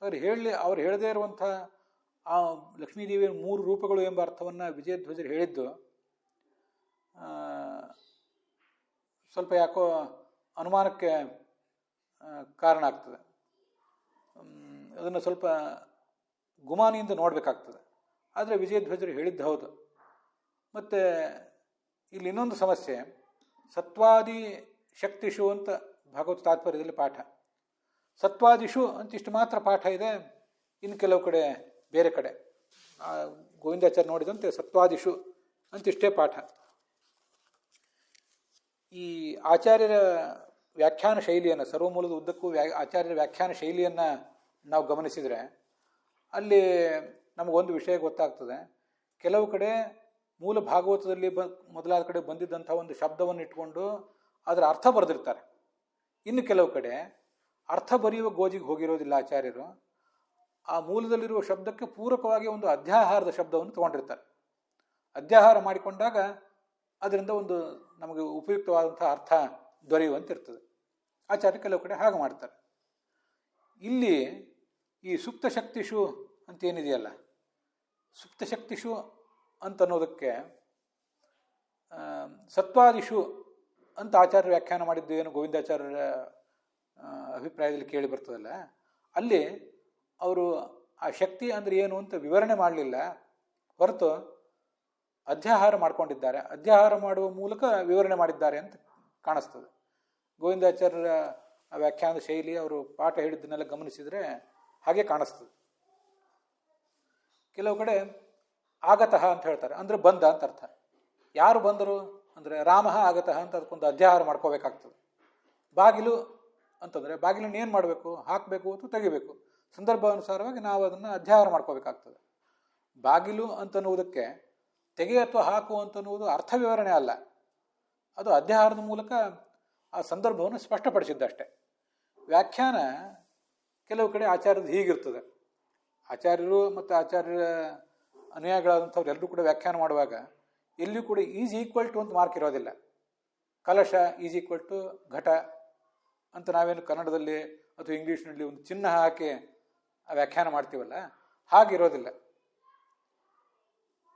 ಅವ್ರು ಹೇಳದೇ ಇರುವಂಥ ಆ ಲಕ್ಷ್ಮೀದೇವಿಯ ಮೂರು ರೂಪಗಳು ಎಂಬ ಅರ್ಥವನ್ನು ವಿಜಯಧ್ವಜರು ಹೇಳಿದ್ದು ಸ್ವಲ್ಪ ಯಾಕೋ ಅನುಮಾನಕ್ಕೆ ಕಾರಣ ಆಗ್ತದೆ. ಅದನ್ನು ಸ್ವಲ್ಪ ಗುಮಾನಿಯಿಂದ ನೋಡಬೇಕಾಗ್ತದೆ. ಆದರೆ ವಿಜಯಧ್ವಜರು ಹೇಳಿದ್ದು ಹೌದು. ಮತ್ತು ಇಲ್ಲಿ ಇನ್ನೊಂದು ಸಮಸ್ಯೆ, ಸತ್ವಾದಿ ಶಕ್ತಿಷು ಅಂತ ಭಾಗವತ ತಾತ್ಪರ್ಯದಲ್ಲಿ ಪಾಠ. ಸತ್ವಾದಿಷು ಅಂತ ಇಷ್ಟು ಮಾತ್ರ ಪಾಠ ಇದೆ. ಇನ್ನು ಕೆಲವು ಕಡೆ ಬೇರೆ ಕಡೆ ಗೋವಿಂದಾಚಾರ್ಯ ನೋಡಿದಂತೆ ಸತ್ವಾದಿಷು ಅಂತಿಷ್ಟೇ ಪಾಠ. ಈ ಆಚಾರ್ಯರ ವ್ಯಾಖ್ಯಾನ ಶೈಲಿಯನ್ನು, ಸರ್ವಮೂಲದ ಉದ್ದಕ್ಕೂ ಆಚಾರ್ಯರ ವ್ಯಾಖ್ಯಾನ ಶೈಲಿಯನ್ನು ನಾವು ಗಮನಿಸಿದರೆ ಅಲ್ಲಿ ನಮಗೊಂದು ವಿಷಯ ಗೊತ್ತಾಗ್ತದೆ. ಕೆಲವು ಕಡೆ ಮೂಲ ಭಾಗವತದಲ್ಲಿ ಮೊದಲಾದ ಕಡೆ ಬಂದಿದ್ದಂಥ ಒಂದು ಶಬ್ದವನ್ನು ಇಟ್ಕೊಂಡು ಅದರ ಅರ್ಥ ಬರೆದಿರ್ತಾರೆ. ಇನ್ನು ಕೆಲವು ಕಡೆ ಅರ್ಥ ಬರೆಯುವ ಗೋಜಿಗೆ ಹೋಗಿರೋದಿಲ್ಲ ಆಚಾರ್ಯರು. ಆ ಮೂಲದಲ್ಲಿರುವ ಶಬ್ದಕ್ಕೆ ಪೂರಕವಾಗಿ ಒಂದು ಅಧ್ಯಾಹಾರದ ಶಬ್ದವನ್ನು ತಗೊಂಡಿರ್ತಾರೆ. ಅಧ್ಯಾಹಾರ ಮಾಡಿಕೊಂಡಾಗ ಅದರಿಂದ ಒಂದು ನಮಗೆ ಉಪಯುಕ್ತವಾದಂಥ ಅರ್ಥ ದೊರೆಯುವಂತಿರ್ತದೆ. ಆಚಾರ್ಯ ಕೆಲವು ಕಡೆ ಹಾಗೆ ಮಾಡ್ತಾರೆ. ಇಲ್ಲಿ ಈ ಸುಪ್ತ ಶಕ್ತಿಷು ಅಂತೇನಿದೆಯಲ್ಲ, ಸುಪ್ತ ಶಕ್ತಿಷು ಅಂತನ್ನೋದಕ್ಕೆ ಸತ್ವಾದಿಷು ಅಂತ ಆಚಾರ್ಯ ವ್ಯಾಖ್ಯಾನ ಮಾಡಿದ್ದು ಏನು ಗೋವಿಂದಾಚಾರ್ಯರ ಅಭಿಪ್ರಾಯದಲ್ಲಿ ಕೇಳಿ ಬರ್ತದಲ್ಲ, ಅಲ್ಲಿ ಅವರು ಆ ಶಕ್ತಿ ಅಂದರೆ ಏನು ಅಂತ ವಿವರಣೆ ಮಾಡಲಿಲ್ಲ ಹೊರತು ಅಧ್ಯಾಹಾರ ಮಾಡಿಕೊಂಡಿದ್ದಾರೆ. ಅಧ್ಯಾಹಾರ ಮಾಡುವ ಮೂಲಕ ವಿವರಣೆ ಮಾಡಿದ್ದಾರೆ ಅಂತ ಕಾಣಿಸ್ತದೆ. ಗೋವಿಂದಾಚಾರ್ಯರ ವ್ಯಾಖ್ಯಾನದ ಶೈಲಿ, ಅವರು ಪಾಠ ಹೇಳಿದ್ದನ್ನೆಲ್ಲ ಗಮನಿಸಿದರೆ ಹಾಗೆ ಕಾಣಿಸ್ತದೆ. ಕೆಲವು ಕಡೆ ಆಗತಃ ಅಂತ ಹೇಳ್ತಾರೆ, ಅಂದರೆ ಬಂದ ಅಂತ ಅರ್ಥ. ಯಾರು ಬಂದರು ಅಂದರೆ ರಾಮ ಆಗತಃ ಅಂತ ಅದಕ್ಕೊಂದು ಅಧ್ಯಾಹಾರ ಮಾಡ್ಕೋಬೇಕಾಗ್ತದೆ. ಬಾಗಿಲು ಅಂತಂದರೆ ಬಾಗಿಲನ್ನು ಏನು ಮಾಡಬೇಕು, ಹಾಕಬೇಕು ಅಥವಾ ತೆಗಿಬೇಕು, ಸಂದರ್ಭಾನುಸಾರವಾಗಿ ನಾವು ಅದನ್ನು ಅಧ್ಯಾಹಾರ ಮಾಡ್ಕೋಬೇಕಾಗ್ತದೆ. ಬಾಗಿಲು ಅಂತನ್ನುವುದಕ್ಕೆ ತೆಗೆ ಅಥವಾ ಹಾಕು ಅಂತನ್ನುವುದು ಅರ್ಥ ವಿವರಣೆ ಅಲ್ಲ, ಅದು ಅಧ್ಯಾಹಾರದ ಮೂಲಕ ಆ ಸಂದರ್ಭವನ್ನು ಸ್ಪಷ್ಟಪಡಿಸಿದ್ದಷ್ಟೆ. ವ್ಯಾಖ್ಯಾನ ಕೆಲವು ಕಡೆ ಆಚಾರ್ಯದ ಹೀಗಿರ್ತದೆ. ಆಚಾರ್ಯರು ಮತ್ತು ಆಚಾರ್ಯರ ಅನುಯಾಯಿಗಳಾದಂಥವ್ರು ಎಲ್ಲರೂ ಕೂಡ ವ್ಯಾಖ್ಯಾನ ಮಾಡುವಾಗ ಎಲ್ಲಿಯೂ ಕೂಡ ಈಸ್ ಈಕ್ವಲ್ ಟು ಅಂತ ಮಾರ್ಕ್ ಇರೋದಿಲ್ಲ. ಕಲಶ ಈಸ್ ಈಕ್ವಲ್ ಟು ಘಟ ಅಂತ ನಾವೇನು ಕನ್ನಡದಲ್ಲಿ ಅಥವಾ ಇಂಗ್ಲೀಷ್ನಲ್ಲಿ ಒಂದು ಚಿಹ್ನ ಹಾಕಿ ವ್ಯಾಖ್ಯಾನ ಮಾಡ್ತೀವಲ್ಲ, ಹಾಗಿರೋದಿಲ್ಲ.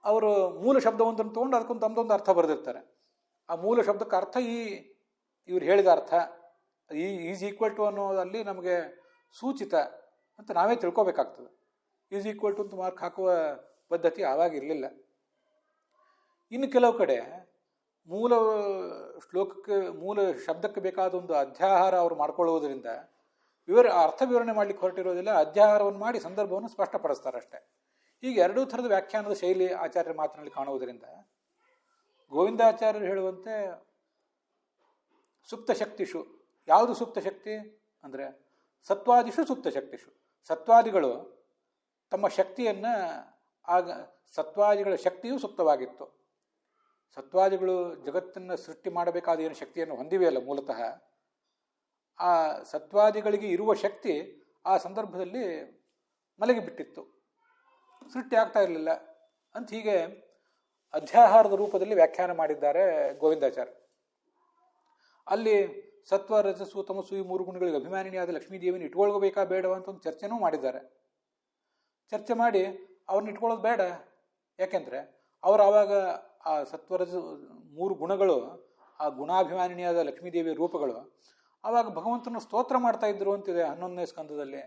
ಅವರು ಮೂಲ ಶಬ್ದವೊಂದನ್ನು ತೊಗೊಂಡು ಅದಕ್ಕೊಂದು ತಮ್ಮದೊಂದು ಅರ್ಥ ಬರೆದಿರ್ತಾರೆ. ಆ ಮೂಲ ಶಬ್ದಕ್ಕೆ ಅರ್ಥ ಇವ್ರು ಹೇಳಿದ ಅರ್ಥ ಈಸ್ ಈಕ್ವಲ್ ಟು ಅನ್ನೋದಲ್ಲಿ ನಮಗೆ ಸೂಚಿತ ಅಂತ ನಾವೇ ತಿಳ್ಕೊಬೇಕಾಗ್ತದೆ. ಈಸ್ ಈಕ್ವಲ್ ಟು ಅಂತ ಮಾರ್ಕ್ ಹಾಕುವ ಪದ್ಧತಿ ಆವಾಗಿರಲಿಲ್ಲ. ಇನ್ನು ಕೆಲವು ಕಡೆ ಮೂಲ ಶ್ಲೋಕಕ್ಕೆ ಮೂಲ ಶಬ್ದಕ್ಕೆ ಬೇಕಾದ ಒಂದು ಅಧ್ಯಾಹಾರ ಅವರು ಮಾಡ್ಕೊಳ್ಳುವುದರಿಂದ ಅರ್ಥ ವಿವರಣೆ ಮಾಡಲಿಕ್ಕೆ ಹೊರಟಿರೋದಿಲ್ಲ, ಅಧ್ಯಾಹಾರವನ್ನು ಮಾಡಿ ಸಂದರ್ಭವನ್ನು ಸ್ಪಷ್ಟಪಡಿಸ್ತಾರೆ ಅಷ್ಟೇ. ಹೀಗೆ ಎರಡೂ ಥರದ ವ್ಯಾಖ್ಯಾನದ ಶೈಲಿ ಆಚಾರ್ಯರ ಮಾತಿನಲ್ಲಿ ಕಾಣುವುದರಿಂದ ಗೋವಿಂದಾಚಾರ್ಯರು ಹೇಳುವಂತೆ ಸುಪ್ತ ಶಕ್ತಿಷು, ಯಾವುದು ಸುಪ್ತ ಶಕ್ತಿ ಅಂದರೆ ಸತ್ವಾದಿಷು ಸುಪ್ತ ಶಕ್ತಿಷು, ಸತ್ವಾದಿಗಳು ತಮ್ಮ ಶಕ್ತಿಯನ್ನು ಆಗ ಸತ್ವಾದಿಗಳ ಶಕ್ತಿಯೂ ಸುಪ್ತವಾಗಿತ್ತು. ಸತ್ವಾದಿಗಳು ಜಗತ್ತನ್ನು ಸೃಷ್ಟಿ ಮಾಡಬೇಕಾದ ಏನು ಶಕ್ತಿಯನ್ನು ಹೊಂದಿವೆಯಲ್ಲ ಮೂಲತಃ, ಆ ಸತ್ವಾದಿಗಳಿಗೆ ಇರುವ ಶಕ್ತಿ ಆ ಸಂದರ್ಭದಲ್ಲಿ ಮಲಗಿಬಿಟ್ಟಿತ್ತು, ಸೃಷ್ಟಿ ಆಗ್ತಾ ಇರಲಿಲ್ಲ ಅಂತ ಹೀಗೆ ಅಧ್ಯಾಹಾರದ ರೂಪದಲ್ಲಿ ವ್ಯಾಖ್ಯಾನ ಮಾಡಿದ್ದಾರೆ ಗೋವಿಂದಾಚಾರ್ಯ. ಅಲ್ಲಿ ಸತ್ವ ರಜಸ್ಸು ತಮಸ್ಸು ಈ ಮೂರು ಗುಣಗಳಿಗೆ ಅಭಿಮಾನಿನಿಯಾದ ಲಕ್ಷ್ಮೀದೇವಿನ ಇಟ್ಕೊಳ್ಬೇಕಾ ಬೇಡವ ಅಂತ ಒಂದು ಚರ್ಚೆನೂ ಮಾಡಿದ್ದಾರೆ. ಚರ್ಚೆ ಮಾಡಿ ಅವ್ರನ್ನ ಇಟ್ಕೊಳ್ಳೋದು ಬೇಡ, ಯಾಕೆಂದರೆ ಅವರು ಆವಾಗ ಆ ಸತ್ವರಜ ಮೂರು ಗುಣಗಳು, ಆ ಗುಣಾಭಿಮಾನಿನಿಯಾದ ಲಕ್ಷ್ಮೀದೇವಿಯ ರೂಪಗಳು ಆವಾಗ ಭಗವಂತನ ಸ್ತೋತ್ರ ಮಾಡ್ತಾ ಇದ್ರು ಅಂತಿದೆ 11ನೇ ಸ್ಕಂದದಲ್ಲಿ.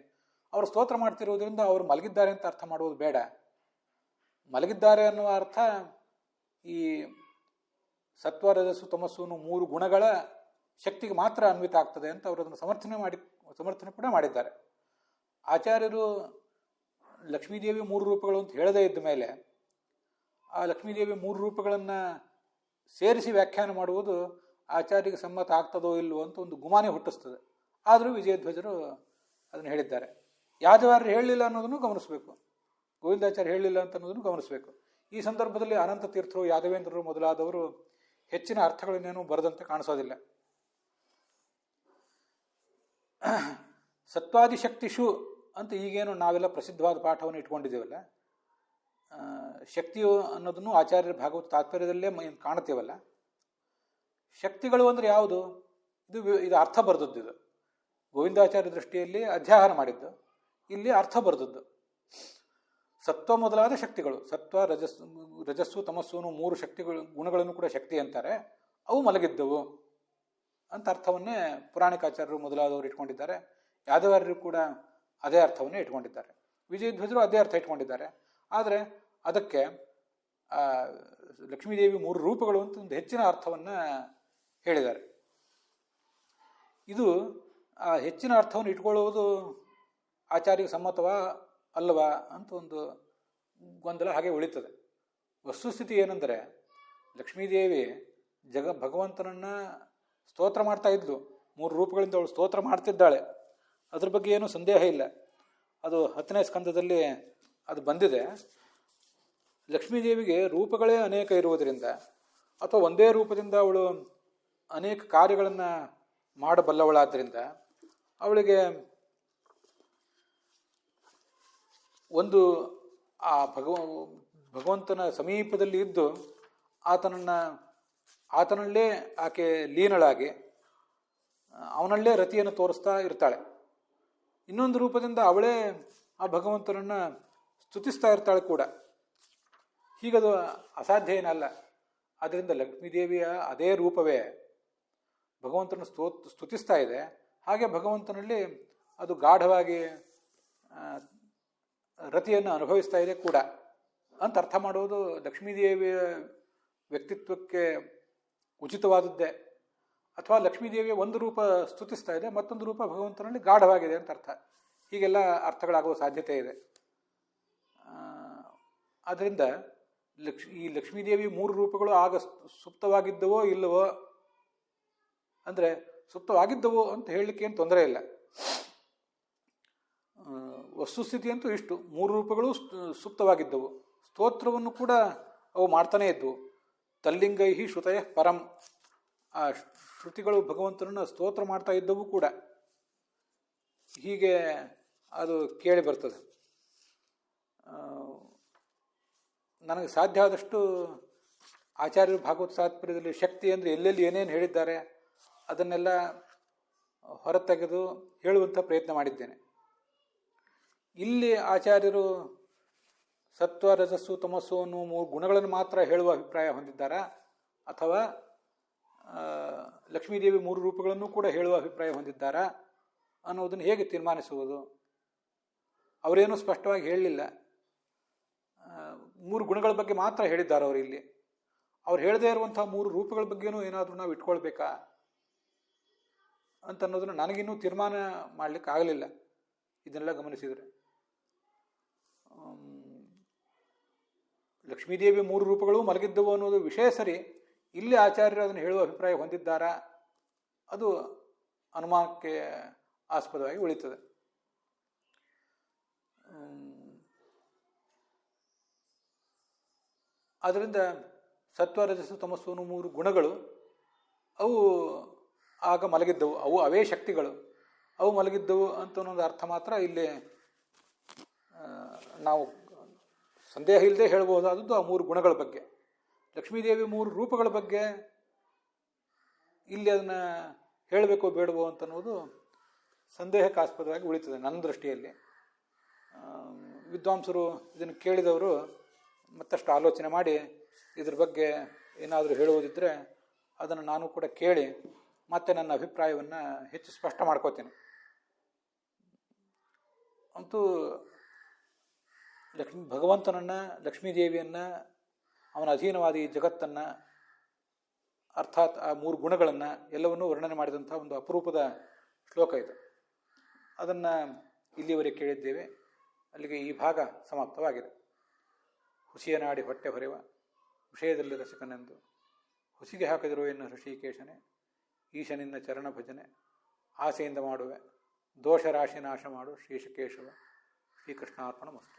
ಅವರು ಸ್ತೋತ್ರ ಮಾಡ್ತಿರೋದ್ರಿಂದ ಅವರು ಮಲಗಿದ್ದಾರೆ ಅಂತ ಅರ್ಥ ಮಾಡುವುದು ಬೇಡ. ಮಲಗಿದ್ದಾರೆ ಅನ್ನುವ ಅರ್ಥ ಈ ಸತ್ವ ರಜಸ್ಸು ತಮಸ್ಸು ಅನ್ನೋ ಮೂರು ಗುಣಗಳ ಶಕ್ತಿಗೆ ಮಾತ್ರ ಅನ್ವಿತ ಆಗ್ತದೆ ಅಂತ ಅವರು ಅದನ್ನು ಸಮರ್ಥನೆ ಕೂಡ ಮಾಡಿದ್ದಾರೆ. ಆಚಾರ್ಯರು ಲಕ್ಷ್ಮೀದೇವಿ ಮೂರು ರೂಪಗಳು ಅಂತ ಹೇಳದೇ ಇದ್ದ ಮೇಲೆ ಆ ಲಕ್ಷ್ಮೀದೇವಿ ಮೂರು ರೂಪಗಳನ್ನು ಸೇರಿಸಿ ವ್ಯಾಖ್ಯಾನ ಮಾಡುವುದು ಆಚಾರ್ಯರಿಗೆ ಸಮ್ಮತ ಆಗ್ತದೋ ಇಲ್ಲವೋ ಅಂತ ಒಂದು ಗುಮಾನೆ ಹುಟ್ಟಿಸ್ತದೆ. ಆದರೂ ವಿಜಯಧ್ವಜರು ಅದನ್ನು ಹೇಳಿದ್ದಾರೆ. ಯಾದವಾರ್ಯರು ಹೇಳಲಿಲ್ಲ ಅನ್ನೋದನ್ನು ಗಮನಿಸಬೇಕು, ಗೋವಿಂದಾಚಾರ್ಯ ಹೇಳಲಿಲ್ಲ ಅಂತ ಅನ್ನೋದನ್ನು ಗಮನಿಸಬೇಕು. ಈ ಸಂದರ್ಭದಲ್ಲಿ ಅನಂತ ತೀರ್ಥರು, ಯಾದವೇಂದ್ರರು ಮೊದಲಾದವರು ಹೆಚ್ಚಿನ ಅರ್ಥಗಳನ್ನೇನು ಬರೆದಂತೆ ಕಾಣಿಸೋದಿಲ್ಲ. ಸತ್ವಾದಿಶಕ್ತಿಷು ಅಂತ ಈಗೇನು ನಾವೆಲ್ಲ ಪ್ರಸಿದ್ಧವಾದ ಪಾಠವನ್ನು ಇಟ್ಕೊಂಡಿದ್ದೇವಲ್ಲ, ಶಕ್ತಿಯು ಅನ್ನೋದನ್ನು ಆಚಾರ್ಯರ ಭಾಗವತ ತಾತ್ಪರ್ಯದಲ್ಲೇ ಕಾಣುತ್ತೇವಲ್ಲ. ಶಕ್ತಿಗಳು ಅಂದರೆ ಯಾವುದು? ಇದು ಅರ್ಥ ಬರೆದದ್ದು. ಇದು ಗೋವಿಂದಾಚಾರ್ಯ ದೃಷ್ಟಿಯಲ್ಲಿ ಅಧ್ಯಾಹಾರ ಮಾಡಿದ್ದು, ಇಲ್ಲಿ ಅರ್ಥ ಬರೆದದ್ದು. ಸತ್ವ ಮೊದಲಾದ ಶಕ್ತಿಗಳು, ಸತ್ವ ರಜಸ್ಸು ತಮಸ್ಸು ಮೂರು ಶಕ್ತಿಗಳು ಗುಣಗಳನ್ನು ಕೂಡ ಶಕ್ತಿ ಅಂತಾರೆ, ಅವು ಮಲಗಿದ್ದವು ಅಂತ ಅರ್ಥವನ್ನೇ ಪುರಾಣಿಕಾಚಾರ್ಯರು ಮೊದಲಾದವರು ಇಟ್ಕೊಂಡಿದ್ದಾರೆ. ಯಾದವಾರ್ಯರು ಕೂಡ ಅದೇ ಅರ್ಥವನ್ನೇ ಇಟ್ಕೊಂಡಿದ್ದಾರೆ. ವಿಜಯಧ್ವಜರು ಅದೇ ಅರ್ಥ ಇಟ್ಕೊಂಡಿದ್ದಾರೆ. ಆದರೆ ಅದಕ್ಕೆ ಲಕ್ಷ್ಮೀದೇವಿ ಮೂರು ರೂಪಗಳು ಅಂತ ಒಂದು ಹೆಚ್ಚಿನ ಅರ್ಥವನ್ನು ಹೇಳಿದ್ದಾರೆ. ಇದು ಆ ಹೆಚ್ಚಿನ ಅರ್ಥವನ್ನು ಇಟ್ಕೊಳ್ಳುವುದು ಆಚಾರ್ಯಗೆ ಸಮ್ಮತವಾ ಅಲ್ಲವಾ ಅಂತ ಒಂದು ಗೊಂದಲ ಹಾಗೆ ಉಳಿತದೆ. ವಸ್ತುಸ್ಥಿತಿ ಏನೆಂದರೆ, ಲಕ್ಷ್ಮೀದೇವಿ ಭಗವಂತನನ್ನು ಸ್ತೋತ್ರ ಮಾಡ್ತಾ ಇದ್ಲು, ಮೂರು ರೂಪಗಳಿಂದ ಅವಳು ಸ್ತೋತ್ರ ಮಾಡ್ತಿದ್ದಾಳೆ, ಅದ್ರ ಬಗ್ಗೆ ಏನೂ ಸಂದೇಹ ಇಲ್ಲ. ಅದು 10ನೇ ಸ್ಕಂದದಲ್ಲಿ ಅದು ಬಂದಿದೆ. ಲಕ್ಷ್ಮೀದೇವಿಗೆ ರೂಪಗಳೇ ಅನೇಕ ಇರುವುದರಿಂದ, ಅಥವಾ ಒಂದೇ ರೂಪದಿಂದ ಅವಳು ಅನೇಕ ಕಾರ್ಯಗಳನ್ನು ಮಾಡಬಲ್ಲವಳಾದ್ದರಿಂದ ಅವಳಿಗೆ ಒಂದು ಆ ಭಗವಂತನ ಸಮೀಪದಲ್ಲಿ ಇದ್ದು ಆತನಲ್ಲೇ ಆಕೆ ಲೀನಳಾಗಿ ಅವನಲ್ಲೇ ರತಿಯನ್ನು ತೋರಿಸ್ತಾ ಇರ್ತಾಳೆ. ಇನ್ನೊಂದು ರೂಪದಿಂದ ಅವಳೇ ಆ ಭಗವಂತನನ್ನು ಸ್ತುತಿಸ್ತಾ ಇರ್ತಾಳೆ ಕೂಡ. ಹೀಗದು ಅಸಾಧ್ಯ ಏನಲ್ಲ. ಆದ್ದರಿಂದ ಲಕ್ಷ್ಮೀದೇವಿಯ ಅದೇ ರೂಪವೇ ಭಗವಂತನ ಸ್ತುತಿಸ್ತಾ ಇದೆ. ಹಾಗೆ ಭಗವಂತನಲ್ಲಿ ಅದು ಗಾಢವಾಗಿ ರತಿಯನ್ನು ಅನುಭವಿಸ್ತಾ ಇದೆ ಕೂಡ ಅಂತ ಅರ್ಥ ಮಾಡುವುದು ಲಕ್ಷ್ಮೀದೇವಿಯ ವ್ಯಕ್ತಿತ್ವಕ್ಕೆ ಉಚಿತವಾದದ್ದೇ. ಅಥವಾ ಲಕ್ಷ್ಮೀದೇವಿಯ ಒಂದು ರೂಪ ಸ್ತುತಿಸ್ತಾ ಇದೆ, ಮತ್ತೊಂದು ರೂಪ ಭಗವಂತನಲ್ಲಿ ಗಾಢವಾಗಿದೆ ಅಂತ ಅರ್ಥ. ಹೀಗೆಲ್ಲ ಅರ್ಥಗಳಾಗುವ ಸಾಧ್ಯತೆ ಇದೆ. ಆದ್ದರಿಂದ ಈ ಲಕ್ಷ್ಮೀದೇವಿ ಮೂರು ರೂಪಗಳು ಆಗ ಸುಪ್ತವಾಗಿದ್ದವೋ ಇಲ್ಲವೋ ಅಂದರೆ ಸುಪ್ತವಾಗಿದ್ದವೋ ಅಂತ ಹೇಳಲಿಕ್ಕೆ ಏನು ತೊಂದರೆ ಇಲ್ಲ. ವಸ್ತುಸ್ಥಿತಿ ಅಂತೂ ಇಷ್ಟು, ಮೂರು ರೂಪಗಳು ಸುಪ್ತವಾಗಿದ್ದವು. ಸ್ತೋತ್ರವನ್ನು ಕೂಡ ಅವು ಮಾಡ್ತಾನೇ ಇದ್ದವು. ತಲ್ಲಿಂಗೈಹಿ ಶ್ರುತಯ ಪರಂ, ಆ ಶ್ರುತಿಗಳು ಭಗವಂತನನ್ನು ಸ್ತೋತ್ರ ಮಾಡ್ತಾ ಇದ್ದವು ಕೂಡ. ಹೀಗೆ ಅದು ಕೇಳಿ ಬರ್ತದೆ. ನನಗೆ ಸಾಧ್ಯ ಆದಷ್ಟು ಆಚಾರ್ಯರು ಭಾಗವತ ತಾತ್ಪರ್ಯದಲ್ಲಿ ಶಕ್ತಿ ಅಂದರೆ ಎಲ್ಲೆಲ್ಲಿ ಏನೇನು ಹೇಳಿದ್ದಾರೆ ಅದನ್ನೆಲ್ಲ ಹೊರತೆಗೆದು ಹೇಳುವಂಥ ಪ್ರಯತ್ನ ಮಾಡಿದ್ದೇನೆ. ಇಲ್ಲಿ ಆಚಾರ್ಯರು ಸತ್ವ ರಜಸ್ಸು ತಮಸ್ಸು ಅನ್ನೋ ಮೂರು ಗುಣಗಳನ್ನು ಮಾತ್ರ ಹೇಳುವ ಅಭಿಪ್ರಾಯ ಹೊಂದಿದ್ದಾರಾ, ಅಥವಾ ಲಕ್ಷ್ಮೀದೇವಿ ಮೂರು ರೂಪಗಳನ್ನು ಕೂಡ ಹೇಳುವ ಅಭಿಪ್ರಾಯ ಹೊಂದಿದ್ದಾರಾ ಅನ್ನೋದನ್ನು ಹೇಗೆ ತೀರ್ಮಾನಿಸುವುದು? ಅವರೇನೂ ಸ್ಪಷ್ಟವಾಗಿ ಹೇಳಲಿಲ್ಲ. ಮೂರು ಗುಣಗಳ ಬಗ್ಗೆ ಮಾತ್ರ ಹೇಳಿದ್ದಾರೆ ಅವರು. ಇಲ್ಲಿ ಅವ್ರು ಹೇಳದೇ ಇರುವಂತಹ ಮೂರು ರೂಪಗಳ ಬಗ್ಗೆನೂ ಏನಾದರೂ ನಾವು ಇಟ್ಕೊಳ್ಬೇಕಾ ಅಂತ ಅನ್ನೋದನ್ನು ನನಗಿನ್ನೂ ತೀರ್ಮಾನ ಮಾಡಲಿಕ್ಕೆ ಆಗಲಿಲ್ಲ ಇದನ್ನೆಲ್ಲ ಗಮನಿಸಿದರೆ. ಲಕ್ಷ್ಮೀದೇವಿ 3 ರೂಪಗಳು ಮಲಗಿದ್ದವು ಅನ್ನೋದು ವಿಷಯ ಸರಿ. ಇಲ್ಲಿ ಆಚಾರ್ಯರು ಅದನ್ನು ಹೇಳುವ ಅಭಿಪ್ರಾಯ ಹೊಂದಿದ್ದಾರಾ, ಅದು ಅನುಮಾನಕ್ಕೆ ಆಸ್ಪದವಾಗಿ ಉಳಿತದೆ. ಆದ್ದರಿಂದ ಸತ್ವ ರಜಸ್ಸು ತಮಸ್ಸು ಅನ್ನೋ 3 ಗುಣಗಳು ಅವು ಆಗ ಮಲಗಿದ್ದವು, ಅವು ಅವೇ ಶಕ್ತಿಗಳು, ಅವು ಮಲಗಿದ್ದವು ಅಂತ ಅನ್ನೋದು ಅರ್ಥ ಮಾತ್ರ ಇಲ್ಲಿ ನಾವು ಸಂದೇಹ ಇಲ್ಲದೆ ಹೇಳಬಹುದಾದದ್ದು ಆ 3 ಗುಣಗಳ ಬಗ್ಗೆ. ಲಕ್ಷ್ಮೀದೇವಿ 3 ರೂಪಗಳ ಬಗ್ಗೆ ಇಲ್ಲಿ ಅದನ್ನು ಹೇಳಬೇಕೋ ಬೇಡವೋ ಅಂತನ್ನುವುದು ಸಂದೇಹಕ್ಕಾಸ್ಪದವಾಗಿ ಉಳಿತದೆ ನನ್ನ ದೃಷ್ಟಿಯಲ್ಲಿ. ವಿದ್ವಾಂಸರು ಇದನ್ನು ಕೇಳಿದವರು ಮತ್ತಷ್ಟು ಆಲೋಚನೆ ಮಾಡಿ ಇದ್ರ ಬಗ್ಗೆ ಏನಾದರೂ ಹೇಳುವುದಿದ್ದರೆ ಅದನ್ನು ನಾನು ಕೂಡ ಕೇಳಿ ಮತ್ತೆ ನನ್ನ ಅಭಿಪ್ರಾಯವನ್ನು ಹೆಚ್ಚು ಸ್ಪಷ್ಟ ಮಾಡ್ಕೋತೀನಿ. ಅಂತೂ ಭಗವಂತನನ್ನು, ಲಕ್ಷ್ಮೀದೇವಿಯನ್ನು, ಅವನ ಅಧೀನವಾದ ಈ ಜಗತ್ತನ್ನು, ಅರ್ಥಾತ್ ಆ 3 ಗುಣಗಳನ್ನು ಎಲ್ಲವನ್ನೂ ವರ್ಣನೆ ಮಾಡಿದಂಥ ಒಂದು ಅಪರೂಪದ ಶ್ಲೋಕ ಇದು. ಅದನ್ನು ಇಲ್ಲಿವರೆಗೆ ಕೇಳಿದ್ದೇವೆ. ಅಲ್ಲಿಗೆ ಈ ಭಾಗ ಸಮಾಪ್ತವಾಗಿದೆ. ಹುಸಿಯ ನಾಡಿ ಹೊಟ್ಟೆ ಹೊರೆವ ವಿಷಯದಲ್ಲಿ ರಸಿಕನೆಂದು ಹುಸಿಗೆ ಹಾಕಿದರು ಎನ್ನು ಋಷಿಕೇಶನೇ, ಈಶನಿಂದ ಚರಣ ಭಜನೆ ಆಸೆಯಿಂದ ಮಾಡುವೆ, ದೋಷ ರಾಶಿ ನಾಶ ಮಾಡು ಶ್ರೀಶಕೇಶವ. ಶ್ರೀಕೃಷ್ಣಾರ್ಪಣ ಮಸ್ತು.